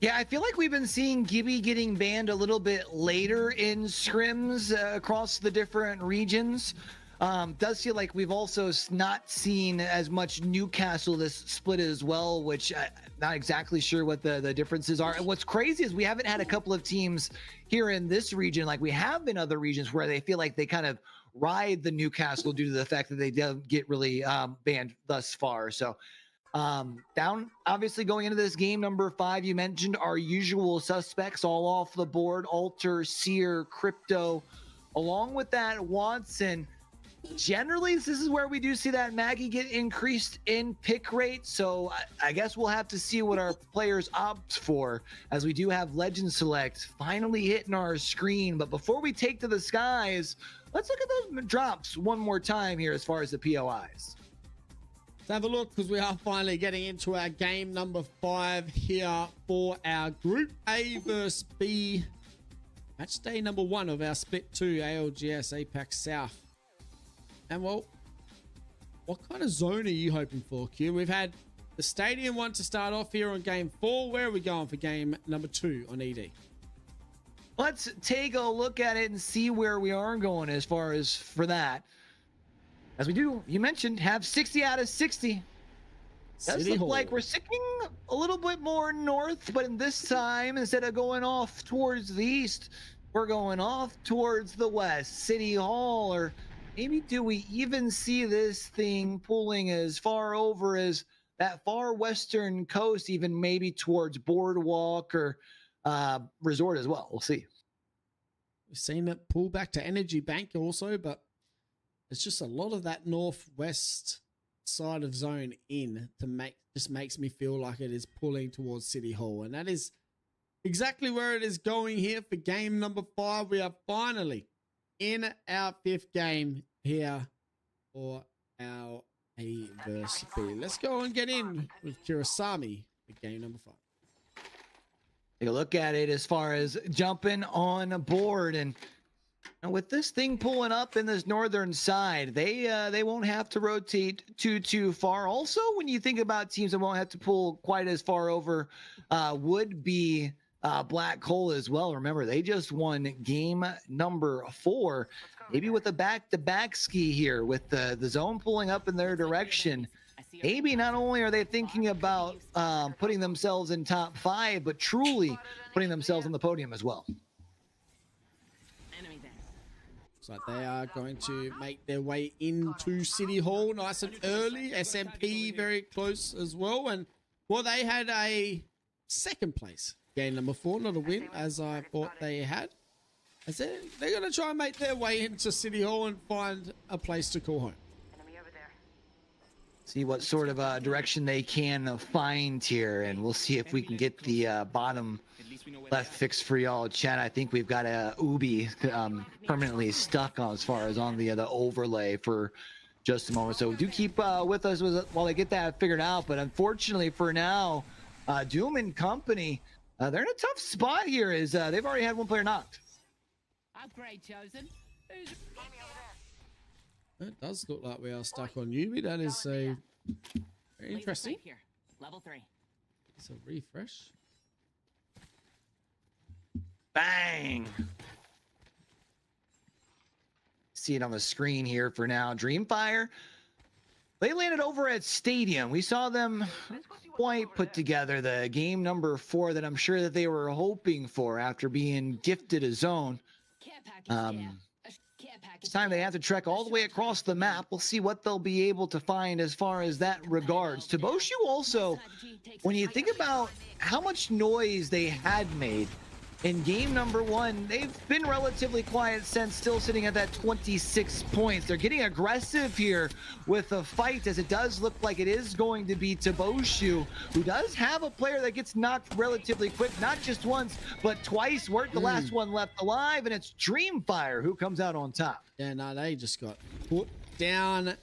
Yeah, I feel like we've been seeing Gibby getting banned a little bit later in scrims across the different regions. Does feel like we've also not seen as much Newcastle this split as well, which I'm not exactly sure what the differences are. And what's crazy is we haven't had a couple of teams here in this region like we have in other regions where they feel like they kind of ride the Newcastle due to the fact that they don't get really banned thus far. So down obviously going into this game number 5, you mentioned our usual suspects all off the board: Alter, Seer, Crypto. Along with that, Watson, generally, this is where we do see that Maggie get increased in pick rate. So I guess we'll have to see what our players opt for, as we do have Legend Select finally hitting our screen. But before we take to the skies, let's look at those drops one more time here as far as the POIs. Let's have a look, because we are finally getting into our game number 5 here for our Group A versus B. Match day number 1 of our Split 2 ALGS APAC South. And well, what kind of zone are you hoping for, Q? We've had the stadium one to start off here on game 4. Where are we going for game number 2 on ED? Let's take a look at it and see where we are going as far as for that. As we do, you mentioned, have 60 out of 60. Does look like we're sticking a little bit more north, but in this time, instead of going off towards the east, we're going off towards the west. City Hall, or maybe do we even see this thing pulling as far over as that far western coast, even maybe towards Boardwalk or Resort as well? We'll see. We've seen it pull back to Energy Bank also, but it's just a lot of that northwest side of zone in to make, just makes me feel like it is pulling towards City Hall. And that is exactly where it is going here for game number 5. We are finally in our 5th game here for our A versus B. Let's go and get in with Kurosami for game number 5. Take a look at it as far as jumping on board, and with this thing pulling up in this northern side, they won't have to rotate too far. Also, when you think about teams that won't have to pull quite as far over, would be Black Hole as well. Remember, they just won game number 4, maybe with a back-to-back ski here with the zone pulling up in their direction. Maybe not only are they thinking about putting themselves in top 5, but truly putting themselves on the podium as well. So they are going to make their way into City Hall nice and early. SMP very close as well. And well, they had a 2nd place game number 4, not a win as I thought they had. As they're going to try and make their way into City Hall and find a place to call home. See what sort of direction they can find here, and we'll see if we can get the bottom left fixed for y'all. Chat, I think we've got a Ubi permanently stuck on as far as on the overlay for just a moment. So do keep with us while they get that figured out. But unfortunately for now, Doom and company, they're in a tough spot here as they've already had one player knocked. Upgrade chosen. It does look like we are stuck on Ubi. That is very interesting. Here. Level 3. It's a refresh. Bang! See it on the screen here for now. Dreamfire, they landed over at Stadium. We saw them quite put together the game number 4 that I'm sure that they were hoping for after being gifted a zone. This time they have to trek all the way across the map. We'll see what they'll be able to find as far as that regards. Toboshu also, when you think about how much noise they had made in game number 1, they've been relatively quiet since, still sitting at that 26 points. They're getting aggressive here with the fight, as it does look like it is going to be Toboshu, who does have a player that gets knocked relatively quick, not just once, but twice. Weren't the last one left alive, and it's Dreamfire who comes out on top. Yeah, no, they just got put down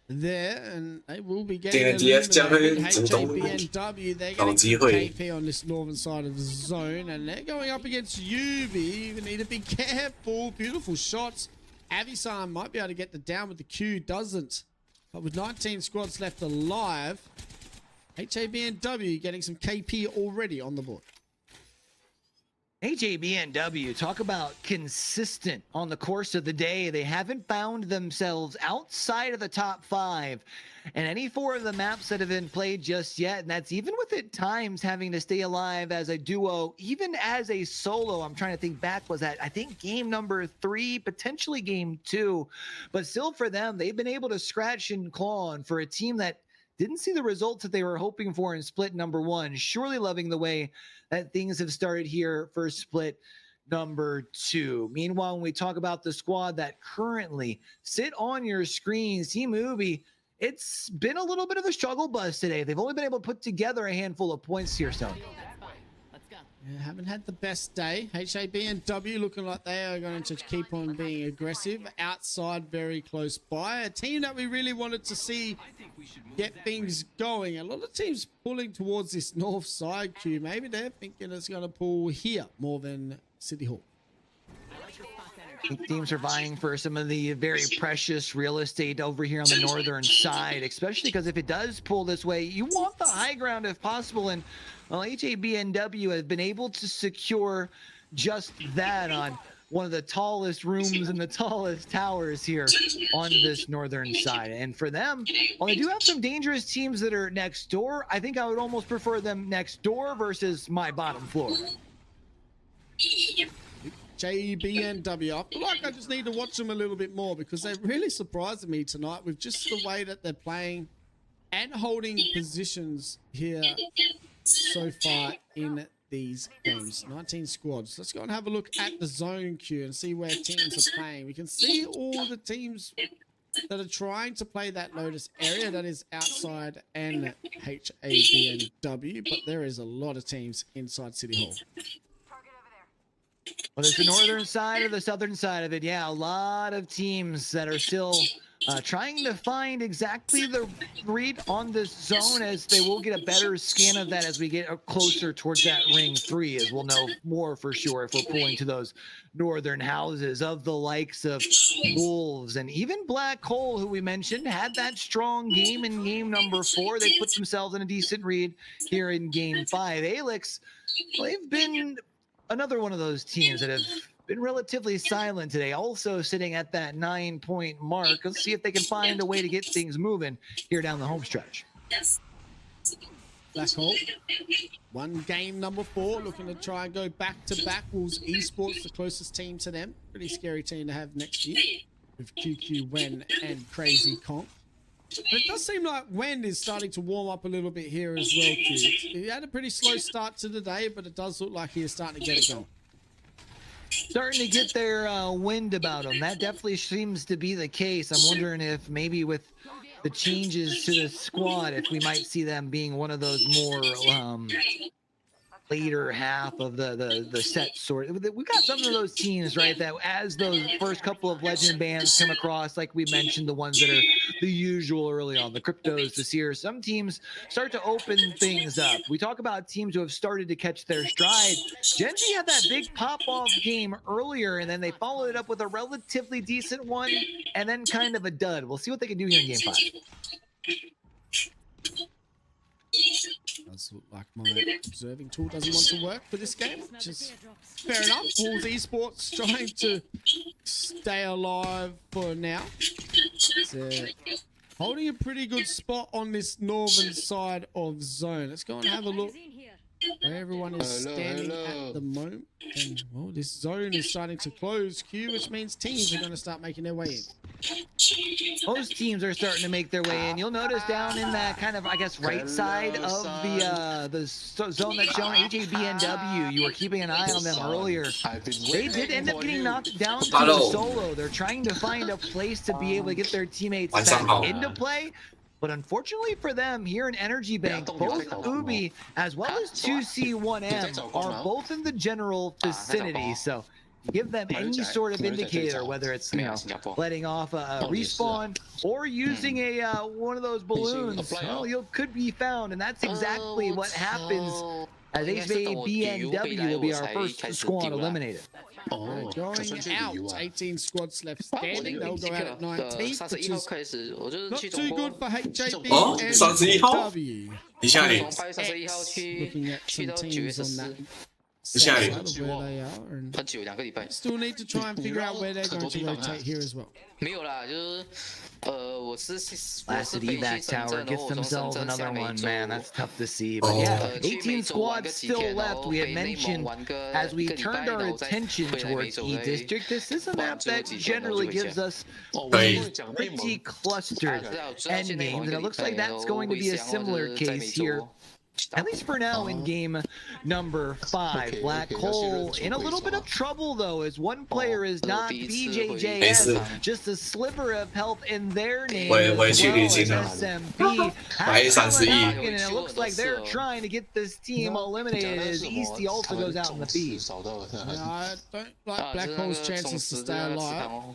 there, and they will be getting HABNW. They're getting KP on this northern side of the zone, and they're going up against Ubi. You need to be careful. Beautiful shots. Avisan might be able to get the down with the Q, doesn't. But with 19 squads left alive, HABNW getting some KP already on the board. HABNW, talk about consistent on the course of the day. They haven't found themselves outside of the top 5 and any 4 of the maps that have been played just yet. And that's even with at times having to stay alive as a duo, even as a solo. I'm trying to think back, was that I think game number 3, potentially game 2, but still for them, they've been able to scratch and claw on for a team that didn't see the results that they were hoping for in split number 1. Surely loving the way that things have started here for split number 2. Meanwhile, when we talk about the squad that currently sit on your screens, Team Ubi, it's been a little bit of a struggle bus today. They've only been able to put together a handful of points here, so. Let's go. Yeah, haven't had the best day. HAB and W looking like they are going to keep on being aggressive. Outside, very close by. A team that we really wanted to see get things going. A lot of teams pulling towards this north side queue. Maybe they're thinking it's going to pull here more than City Hall. Teams are vying for some of the very precious real estate over here on the northern side, especially because if it does pull this way, you want the high ground if possible. And well, HABNW have been able to secure just that on one of the tallest rooms and the tallest towers here on this northern side. And for them, while they do have some dangerous teams that are next door, I think I would almost prefer them next door versus my bottom floor. JBNW. I feel like I just need to watch them a little bit more because they're really surprising me tonight with just the way that they're playing and holding positions here so far in these games. 19 squads. Let's go and have a look at the zone queue and see where teams are playing. We can see all the teams that are trying to play that Lotus area that is outside and HABNW, but there is a lot of teams inside City Hall. Well, there's the northern side or the southern side of it. Yeah, a lot of teams that are still trying to find exactly the read on this zone, as they will get a better scan of that as we get closer towards that ring 3, as we'll know more for sure if we're pulling to those northern houses of the likes of Wolves and even Black Hole, who we mentioned had that strong game in game number 4. They put themselves in a decent read here in game 5. Alex, well, they've been another one of those teams that have been relatively silent today, also sitting at that 9-point mark. Let's see if they can find a way to get things moving here down the home stretch. Black Hole, one game number 4, looking to try and go back to back. Wolves Esports, the closest team to them. Pretty scary team to have next year with QQ Wen and Crazy Conk. But it does seem like Wen is starting to warm up a little bit here as well, Q. He had a pretty slow start to the day, but it does look like he is starting to get it going. Starting to get their wind about him. That definitely seems to be the case. I'm wondering if maybe with the changes to the squad, if we might see them being one of those more later half of the set sort. We've got some of those teams, right, that as those first couple of legend bands come across, like we mentioned, the ones that are the usual early on, the Cryptos, the Seers, some teams start to open things up. We talk about teams who have started to catch their stride. Gen G had that big pop-off game earlier, and then they followed it up with a relatively decent one, and then kind of a dud. We'll see what they can do here in game 5. Does look like my observing tool doesn't want to work for this game, which is fair enough. Wolves Esports trying to stay alive for now. It's, holding a pretty good spot on this northern side of zone. Let's go and have a look where everyone is standing at the moment. And well, this zone is starting to close, Q, which means teams are going to start making their way in. Most teams are starting to make their way in. You'll notice down in that kind of, I guess, right side of the zone that's shown, HABNW, you were keeping an eye on them earlier. They did end up getting knocked down to a solo. They're trying to find a place to be able to get their teammates back into play. But unfortunately for them, here in Energy Bank, both Ubi as well as 2C1M are both in the general vicinity. So give them any sort of indicator, whether it's, you know, letting off a respawn or using a one of those balloons, well, you could be found. And that's exactly what happens as HABNW will be our first squad eliminated. Going out, 18 squads left standing. They'll go out at 19, which is not too good for HABNW. Looking at some teams on that side of where they are, and still need to try and figure out where they're going to rotate here as well. Blasted evac tower gets themselves another one, man. That's tough to see. But yeah, 18 squads still left. We had mentioned as we turned our attention towards E-District, this is a map that generally gives us pretty clustered end games, and it looks like that's going to be a similar case here At least for now in game number 5. Black Hole in a little bit of trouble though, as one player is not BJJS, just a sliver of health in their name. SMP and it looks like they're trying to get this team eliminated as Easty also goes out in the feed. I don't like Black Hole's chances to stay alive.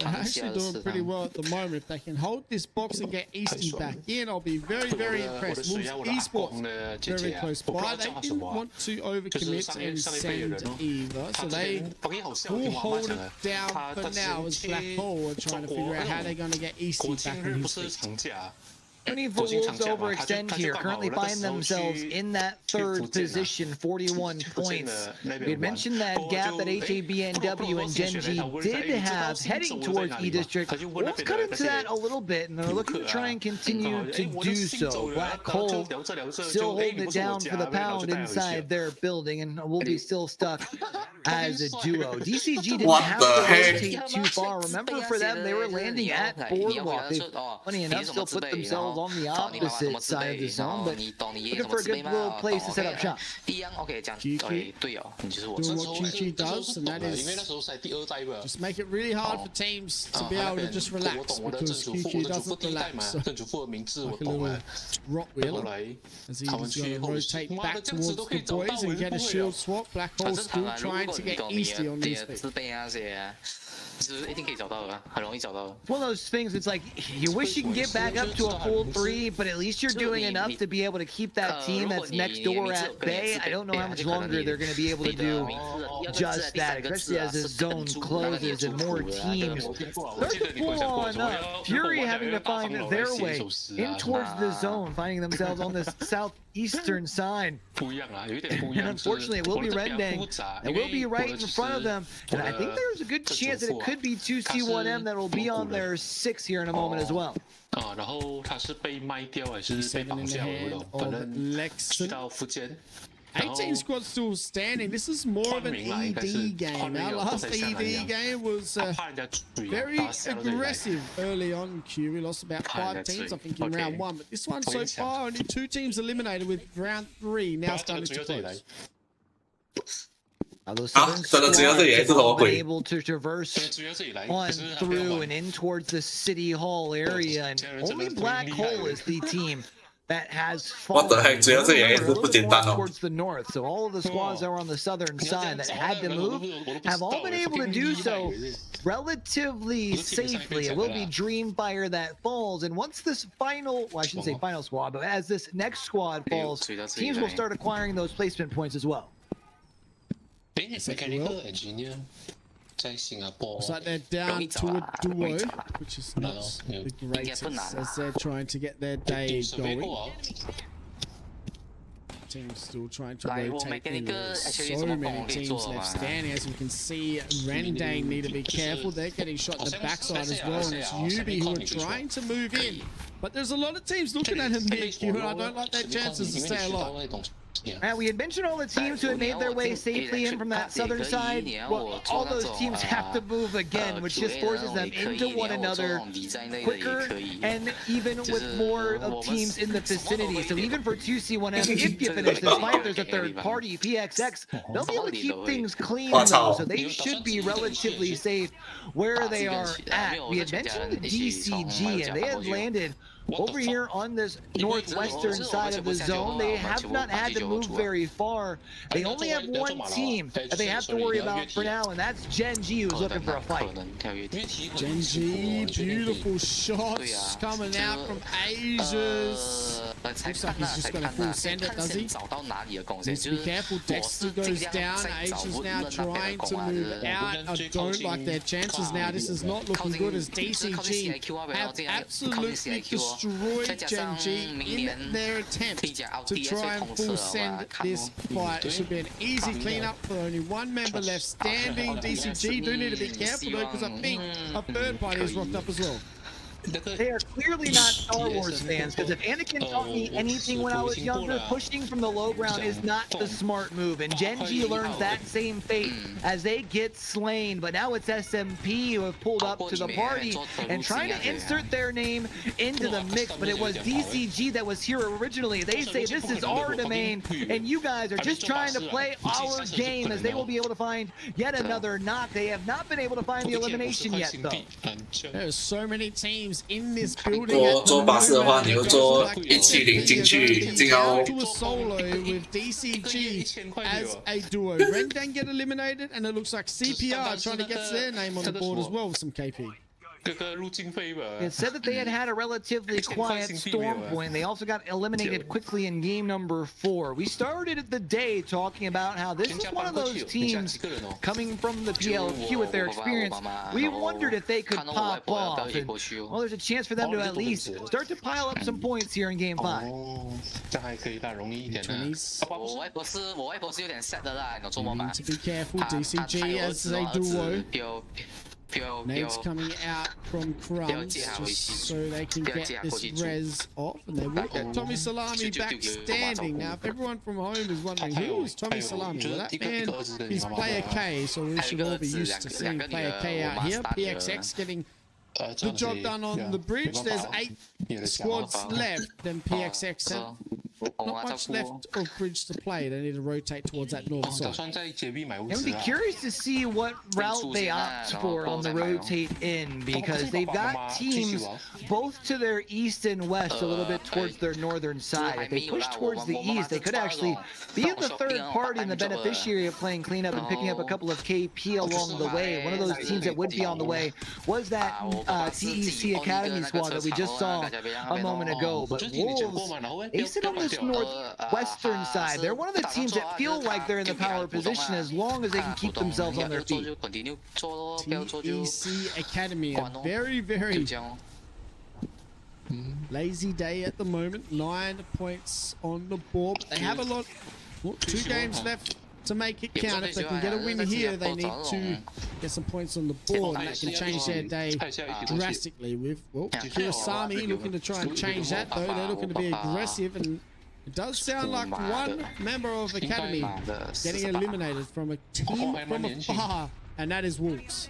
They're actually doing pretty well at the moment. If they can hold this box and get Easty back in, I'll be very, very impressed. Wolves Esports very close by. They didn't want to overcommit and send either, so they will hold it down for now as Black Hole are trying to figure out how they're going to get Easty back in his feet. 24 Wolves overextend here, currently find themselves in that 3rd position, 41 points. We had mentioned that gap that HABNW and Gen G did have heading towards E-District. Wolves cut into that a little bit, and they're looking to try and continue to do so. Black Hole still holding it down for the pound inside their building, and will be still stuck as a duo. DCG didn't have to rotate too far. Remember, for them, they were landing at Boardwalk. They, funny enough, still put themselves on the opposite side of the zone, but looking for a good little place to set up shop. QQ doing what QQ does, and that is just make it really hard for teams to be able to just relax, because QQ doesn't relax. So, like a little rock wheeler, as he's going to rotate back towards the boys and get a shield swap. Black Hole still trying to get Easty on these feet. One of those things, it's like you wish you can get back up to a full 3, but at least you're doing enough to be able to keep that team that's next door at bay. I don't know how much longer they're going to be able to do just that, especially as the zone closes and more teams start to pull on up. Fury having to find their way in towards the zone, finding themselves on this southeastern side. And unfortunately, it will be Rendang. It will be right in front of them, and I think there's a good chance that it could be 2C1M that will be on their 6 here in a moment as well. 然后他是被卖掉还是被绑架，我不懂，反正去到福建。 18 squad still standing. This is more of an ED game. Our last ED game was very aggressive early on. Q, we lost about 5 teams, I think, in round 1. But this one so far, only 2 teams eliminated, with round 3 now starting to close. Those been able to traverse on through and in towards the City Hall area, and only Black Hole is the team that has fallen towards the north. So all of the squads that were on the southern side that had to move have all been able to do so relatively safely. It will be Dreamfire that falls, and once this final, well, I shouldn't say final squad, but as this next squad falls, teams will start acquiring those placement points as well. Mechanical engineer 在 Singapore. It's like they're down to a duo, which is not the greatest, as they're trying to get their day going. Teams still trying to rotate in. So many teams left standing. As you can see, Rendang need to be careful. They're getting shot in the backside as well, and it's Yubi who are trying to move in. But there's a lot of teams looking at him here, Q, and I don't like their chances to stay alive. We had mentioned all the teams who had made their way safely in from that southern side. Well, all those teams have to move again, which just forces them into one another quicker, and even with more of teams in the vicinity. So even for 2C1M, if you finish this fight, there's a third party, PXX. They'll be able to keep things clean, though, so they should be relatively safe where they are at. We had mentioned DCG, and they had landed over here on this northwestern side of the zone. They have not had to move very far. They only have one team that they have to worry about for now, and that's Gen G, who's looking for a fight. Gen G, beautiful shots coming out from Asia's. Looks like he's just going to full send it, does he? Needs to be careful. Dexter goes down. Asia's now trying to move out. I don't like their chances now. This is not looking good, as DCG have absolutely destroyed Gen G in their attempt to try and full send this fight. It should be an easy cleanup for only one member left standing. DCG do need to be careful though, because I think a third party is rocked up as well. They are clearly not Star Wars fans, because if Anakin taught me anything when I was younger, pushing from the low ground is not the smart move. And Genji learns that same fate as they get slain. But now it's SMP who have pulled up to the party and trying to insert their name into the mix. But it was DCG that was here originally. They say this is our domain, and you guys are just trying to play our game, as they will be able to find yet another knock. They have not been able to find the elimination yet, though. There's so many teams in this building. 做巴士的话，你会做170进去，这样 to a solo with DCG as a duo. Rendan get eliminated, and it looks like CPR trying to get their name on the board as well with some KP. It said that they had a relatively quiet storm point. They also got eliminated quickly in game number 4. We started the day talking about how this is one of those teams coming from the PLQ with their experience. We wondered if they could pop off. And, well, there's a chance for them to at least start to pile up some points here in game 5. 我外婆是有点 sad 的啦，你做梦嘛？ To be careful, DCG as a duo. Nades coming out from Crumbs just so they can get this res off, and they will get Tommy Salami back standing. Now, if everyone from home is wondering who is Tommy Salami, well, that man is Player K, so we should all be used to seeing Player K out here. PXX getting the job done on the bridge. There's 8 squads left, then PXX have not much left of bridge to play. They need to rotate towards that north side. And I'd be curious to see what route they opt for on the rotate in, because they've got teams both to their east and west, a little bit towards their northern side. If they push towards the east, they could actually be the third party and the beneficiary of playing cleanup and picking up a couple of KP along the way. One of those teams that would be on the way was that TEC Academy squad that we just saw a moment ago. But Wolves, they sit on this northwestern side. They're one of the teams that feel like they're in the power position as long as they can keep themselves on their feet. TEC Academy, a very, very lazy day at the moment. 9 points on the board. They have a lot, 2 games left to make it count. If they can get a win here, they need to get some points on the board, and that can change their day drastically. With Kurosami looking to try and change that, though. They're looking to be aggressive, and it does sound like one member of Academy getting eliminated from a team from afar, and that is Wolves.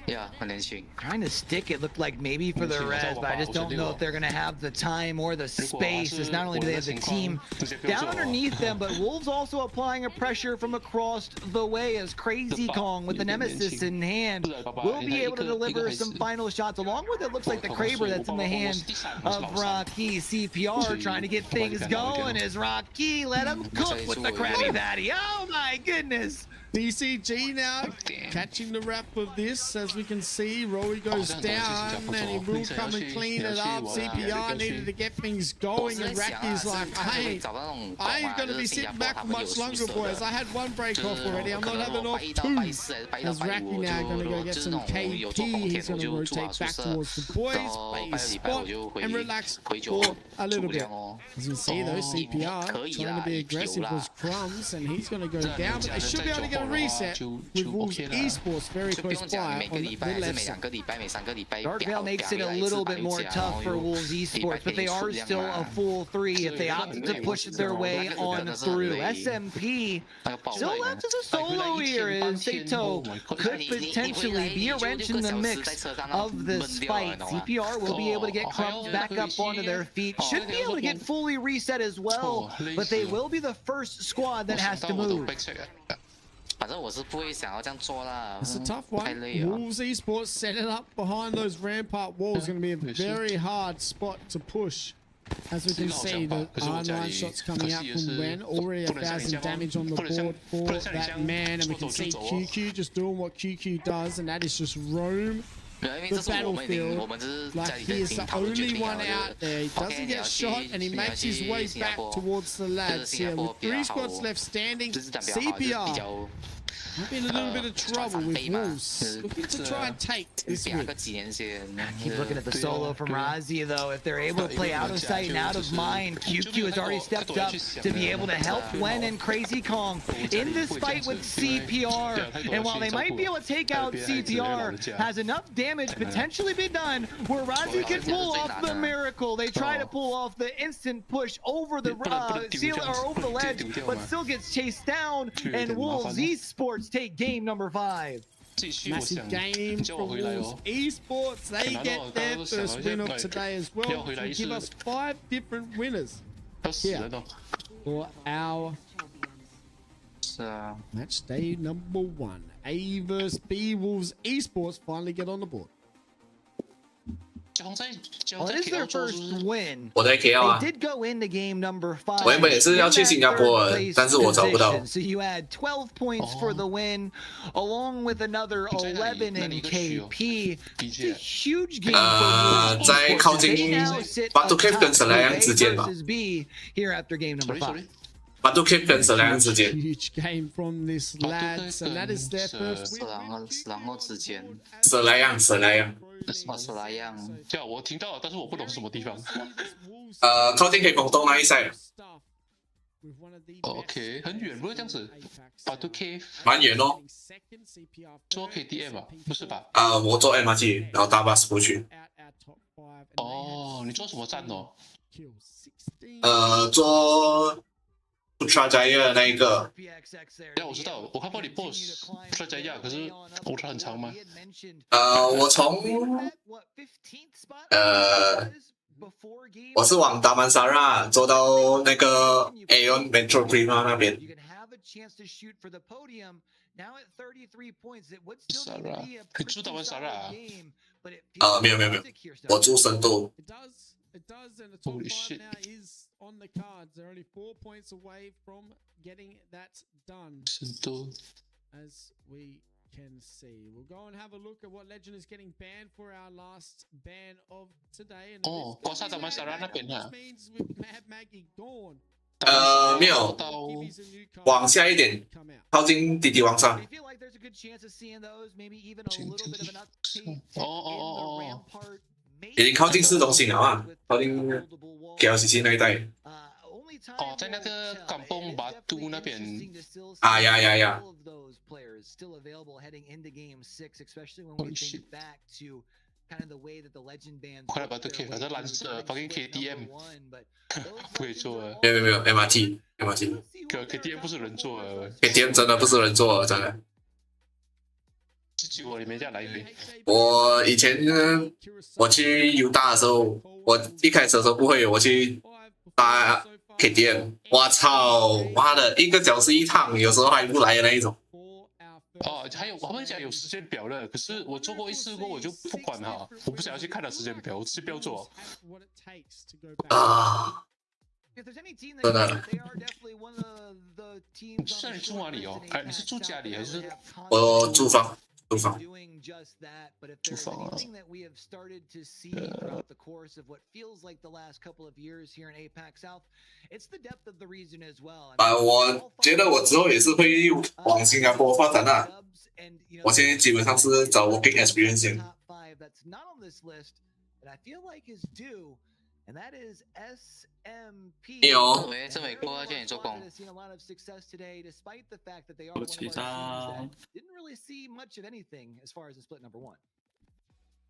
Trying to stick it looked like maybe for the res, but I just don't know if they're going to have the time or the space, as not only do they have the team down underneath them, but Wolves also applying a pressure from across the way, as Crazy Kong with the Nemesis in hand will be able to deliver some final shots. Along with it looks like the Kraber that's in the hand of Rocky. CPR trying to get things going as Rocky let him cook with the Krabby Patty. Oh my goodness! DCG now catching the wrap of this. As we can see, Roy goes down, and he will come and clean it up. CPR needed to get things going, and Racky's like, I ain't gonna be sitting back for much longer, boys. I had 1 break off already. I'm not having off 2. As Racky now gonna go get some KP. He's gonna rotate back towards the boys, play his spot, and relax for a little bit. As you can see, though, CPR trying to be aggressive was Crumbs, and he's gonna go down, but they should be able to get a reset with Wolves Esports very close by on the left side. Dark Veil makes it a little bit more tough for Wolves Esports, but they are still a full 3 if they opt to push their way on through. SMP still left as a solo here, as Sato could potentially be a wrench in the mix of this fight. CPR will be able to get Crumbs back up onto their feet, should be able to get fully reset as well, but they will be the first squad that has to move. It's a tough one. Wolves Esports setting up behind those rampart walls, going to be a very hard spot to push. As we can see, the R9 shots coming out from Wen, already 1,000 damage on the board for that man, and we can see QQ just doing what QQ does, and that is just roam the battlefield like he is the only one out there. He doesn't get shot, and he makes his way back towards the lads here with 3 squads left standing. CPR Might be in a little bit of trouble with 飞嘛， Wolves. Looking to try and take this 比那 win. 个几年前。 Keep looking at the solo from Razi though. If they're able to play out of sight and out of mind, QQ has already stepped up to be able to help Wen and Crazy Kong in this fight with CPR. And while they might be able to take out CPR, has enough damage potentially be done where Razi can pull off the miracle. They try to pull off the instant push over the seal or over the ledge, but still gets chased down. And Wolves Esports take game number 5. Massive game for Wolves Esports. They get their first win of today as well. Which will give us 5 different winners here for our 是啊， match day number 1. A vs B. Wolves Esports finally get on the board. Well, it is their first win. 我在 KL 啊 They did go into game number 5. 我原本也是要去新加坡的，但是我找不到。 So you had 12 points for the win, along with another 11 in KP. It's a huge game for Wolves 在靠近 They now sit Batu Cave atop 跟沈莱阳 A 之间吧。 versus B here after game number 5. Batu Cave 跟沈莱阳之间， Huge game from this lads, and that is their first 是 win. 然后之间，沈莱阳，沈莱阳，是那样。对啊，我听到了，但是我不懂是什么地方。靠近黑风洞那一带， OK， 很远，不是这样子。Batu Cave 蛮远哦。做 KTM 啊？不是吧？我坐 MRT，然后搭 bus 过去。哦，你做什么站哦？坐 Putrajaya 那一个，对啊，我知道，我看过你 post 出来亚，可是我很长吗？我从我是往达曼萨拉坐到那个 Aeon Metro Prima 那边。Sarah，你住达曼萨拉？没有，我住深度。 It does, and the top Holy 5 shit. now is on the cards. They're only 4 points away from getting that done. 深度。 As we can see, we'll go and have a look at what legend is getting banned for our last ban of today. And 哦，高萨达曼萨拉那边啊 this。means with Mad Maggie gone. 没有，到 Gibby's a new card 往下一点， come out. 靠近滴滴王上。 feel like there's a good chance of seeing those, maybe even a little bit of an uptake Oh. in the rampart. 已经靠近市中心了啊，靠近 KLCC 那一带。哦，在那个港崩巴都那边。呀。 Holy shit 快来把这 K， 反正蓝色放进 KTM， 不可以做了。没有 MRT， KTM 不是人做的。 KTM 真的不是人做的，真的。 我里面再来一杯。我以前我去 U 大的时候，我一开始的时候不会，我去搭 KTM， 我操，妈的，1个小时一趟，有时候还不来的那一种。哦，还有他们讲有时间表的，可是我做过一次过，我就不管它，我不想要去看它时间表，我直接不要做。啊，真的。那你住哪里哦？哎，你是住家里还是？我住房。 住房。住房啊。我觉得我之后也是会往新加坡发展的。我现在基本上是找 working experience 先。 And that is SMP. 这美国叫你做工。 Despite the fact that they are one of our teams that didn't really see much of anything as far as the split number 1.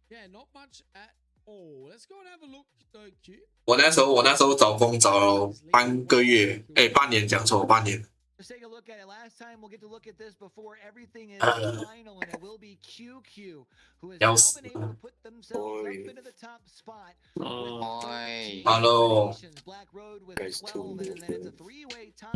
Yeah, not much at all. Let's go and have a look though, Q. 我那时候找工找了半个月，半年讲错，半年。 Let's take a look at it. Last time we'll get to look at this before everything is final, and it will be QQ who has now been able to put themselves up into the top spot. Hello. Black Road with 12, and then it's a 3-way tie.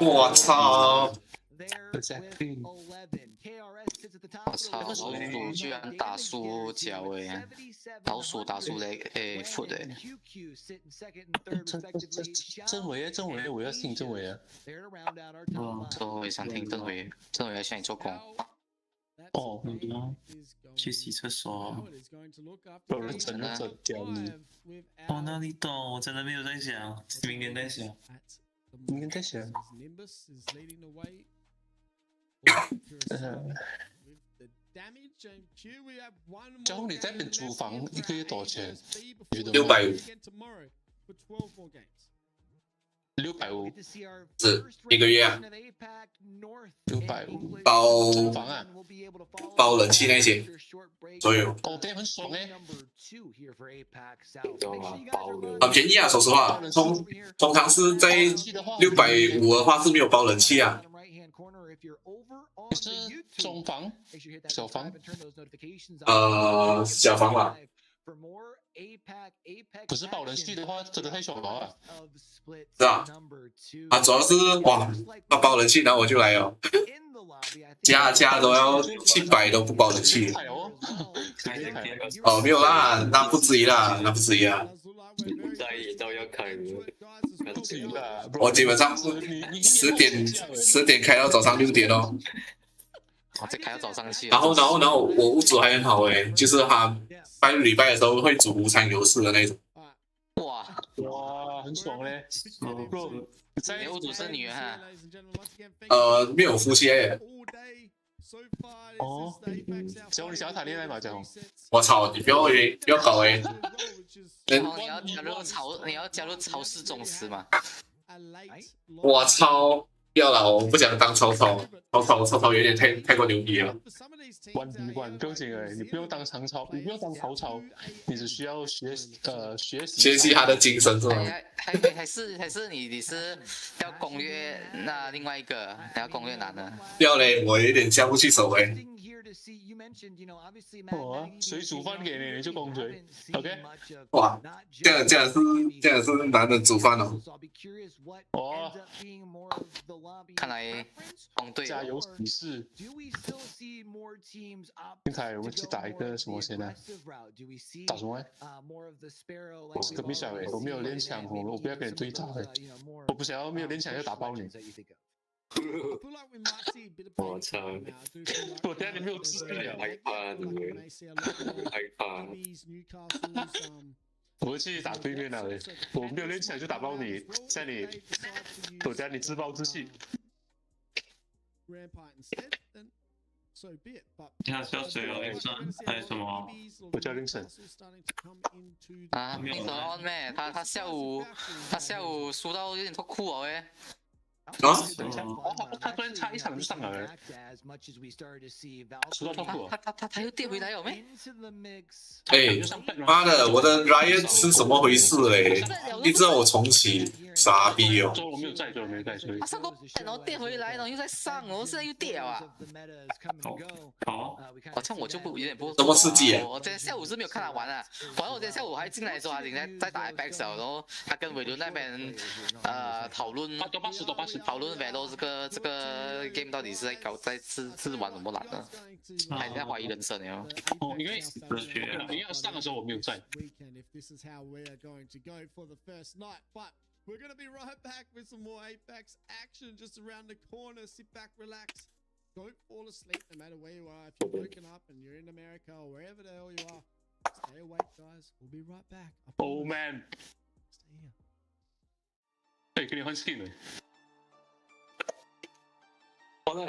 我操！ There with 11. KRS sits at the top. 我操，老鼠居然打输脚诶，老鼠打输嘞foot 诶。郑伟，我要信郑伟啊！我也想听郑伟要向你做工。哦，去洗厕所。有人整屌你。哦，那你懂，我真的没有在想，明年再想。你应该想， Nimbus is leading the way. The damage and Q, we have one more 假如你在那边 game 租 left 房 in 一个月 round 多少 A 钱 versus B 你觉得 before 650 we begin tomorrow for 12 more games. 650，是一个月啊， 650，包租房啊，包冷气那些所有，哦，这样很爽哎。很便宜啊。说实话，通常是在650的话是没有包冷气啊。你是中房、小房？小房吧。可是包人气的话，真的太爽了啊！是啊，主要是哇，他包冷气，然后我就来了，加都要700都不包冷气。太哦，哦，没有啦，那不至于啦，那不至于啊。在意都要开不至于啦。我基本上10点开到早上6点哦。我再开到早上去。然后我屋主还很好诶，就是他拜六礼拜的时候会煮午餐油食的那种。哇，哇，很爽嘞！bro， 你屋主是女人哈？没有夫妻诶。哦，只要你想要谈恋爱嘛，这样。我操，你不要搞诶。然后你要加入超市宗祠嘛？我操！不要了，我不想当曹操有点太过牛逼了。1v1不用紧哎，你不用当曹操，你只需要学习他的精神是吗？还是你是要攻略那另外一个，你要攻略男的？不要嘞，我有点下不去手诶。哦，谁煮饭给你，你就攻谁 ，OK？ 哇，这样是男人煮饭哦。哦，看来攻队加油喜事。金凯，我们去打一个什么先呢？打什么？我是个米小诶，我没有练枪，我不要跟你对打诶，我不想要没有练枪就打爆你。我操！我等下你没有资格了，害怕的，害怕。我去打对面了，我没有练起来就打爆你，像你，我等下你自暴自弃。你看小水哦，凌晨还有什么？我叫凌晨。啊，你懂 on 咩？他下午输到有点脱裤哦诶。啊？等一下，他突然差一场就上来了，输到脱裤。他又跌回来了没？哎，妈的，我的 Riot 是什么回事嘞？一直让我重启，傻逼哦！我没有在，所以。他上过然后跌回来，然后又在上，然后现在又跌了啊！好，我这样我就有点不。什么刺激啊？我今天下午是没有看他玩啊，反正我今天下午还进来的时候，他已经在打 Apex 了，然后他跟伟伦那边讨论。讨论 Velo 这个 game 到底是是玩什么难的，还在怀疑人生呢。哦，因为要上的时候我没有在。We're gonna be right back with some more Apex action just around the corner. Sit back, relax. Don't fall asleep no matter where you are. If you're woken up and you're in America or wherever the hell you are, stay awake, guys. We'll be right back. Oh man. Stay here. 哎，给你换 skin 了。我那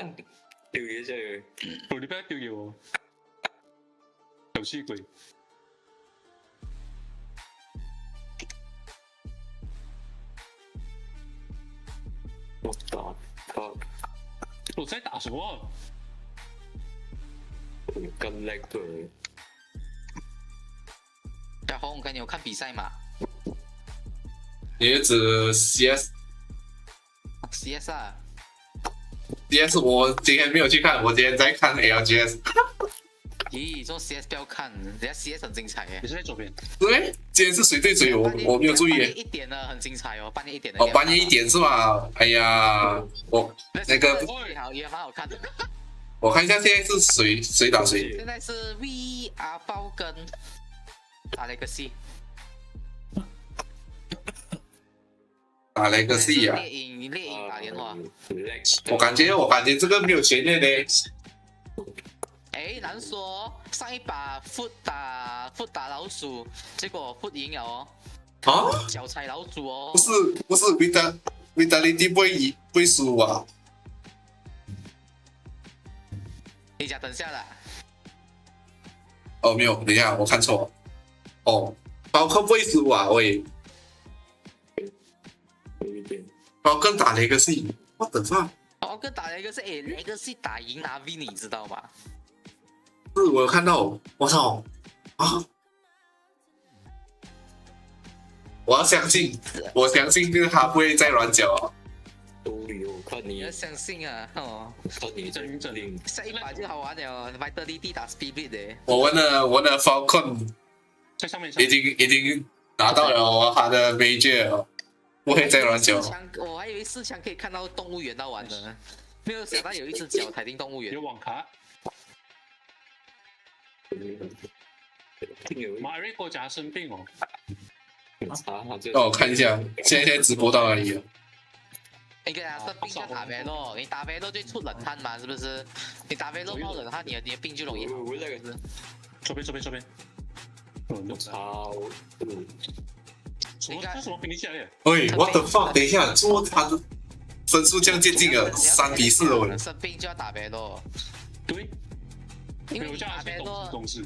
掉嘢真係，我你不要掉嘢喎，有黐鬼。我打他，我在打什么？更叻對。小红，你有看比赛吗你是指 ？CS 啊。CS 我今天没有去看，我今天在看 LGS。咦，这种 CS 不要看，人家 CS 很精彩耶。你是在左边？对，今天是谁对谁？我没有注意。半夜1点的很精彩哦，半夜1点的。哦，半夜1点是吗？哎呀，我那个也蛮好看的。我看一下现在是谁打谁。现在是 VR 包跟Alex。打了个 C 啊！猎鹰打莲花。我感觉这个没有前面嘞。哎，难说，上一把 Foot 打老鼠，结果 Foot 赢了哦。啊？脚踩老鼠哦。不是 Vita ，vitality 不会输啊。你讲等下啦。哦，没有，等一下我看错。哦，包括不会输啊，喂。包括打雷个是，what the fuck？哦，跟打了一个是那个是打赢拿 V， 你知道吗？是我有看到，我操啊！我相信就是他不会再软脚啊。都有看你你要相信啊，哦，看你真正下一把就好玩了，Vitality 打 Spirit 的。我问了 Falcon， 在上面已经拿到了他的 Major 了，不会再软脚。我还以为4强可以看到动物园到玩的，没有想到有一只脚踩进动物园有。网卡，马瑞国家生病哦。让我看一下，现在直播到哪里了？你跟他生病就打 Velo， 你打 Velo 就出冷汗嘛，是不是？你打 Velo 冒冷汗，你的病就容易好。左边。我操！这什么比例下来？喂 ，what the fuck？ 等一下，做他的分数这样接近了3-4了。生病就要打 Velo。对，因为你打 Velo， 公式。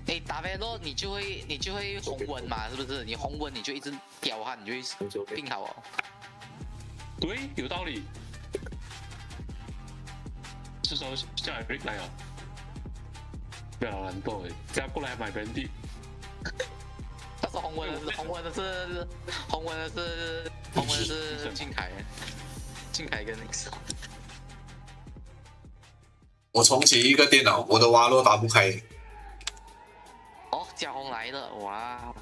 你打 Velo 你就会红温嘛，是不是？你红温你就一直飙汗，你就会病好哦。对，有道理。这时候叫 Eric 来啊，不要懒惰哎，这样过来买 Brandy。但是红温的是金凯跟那个。我重启一个电脑，我的瓦洛打不开。哦，嘉宏来了，哇！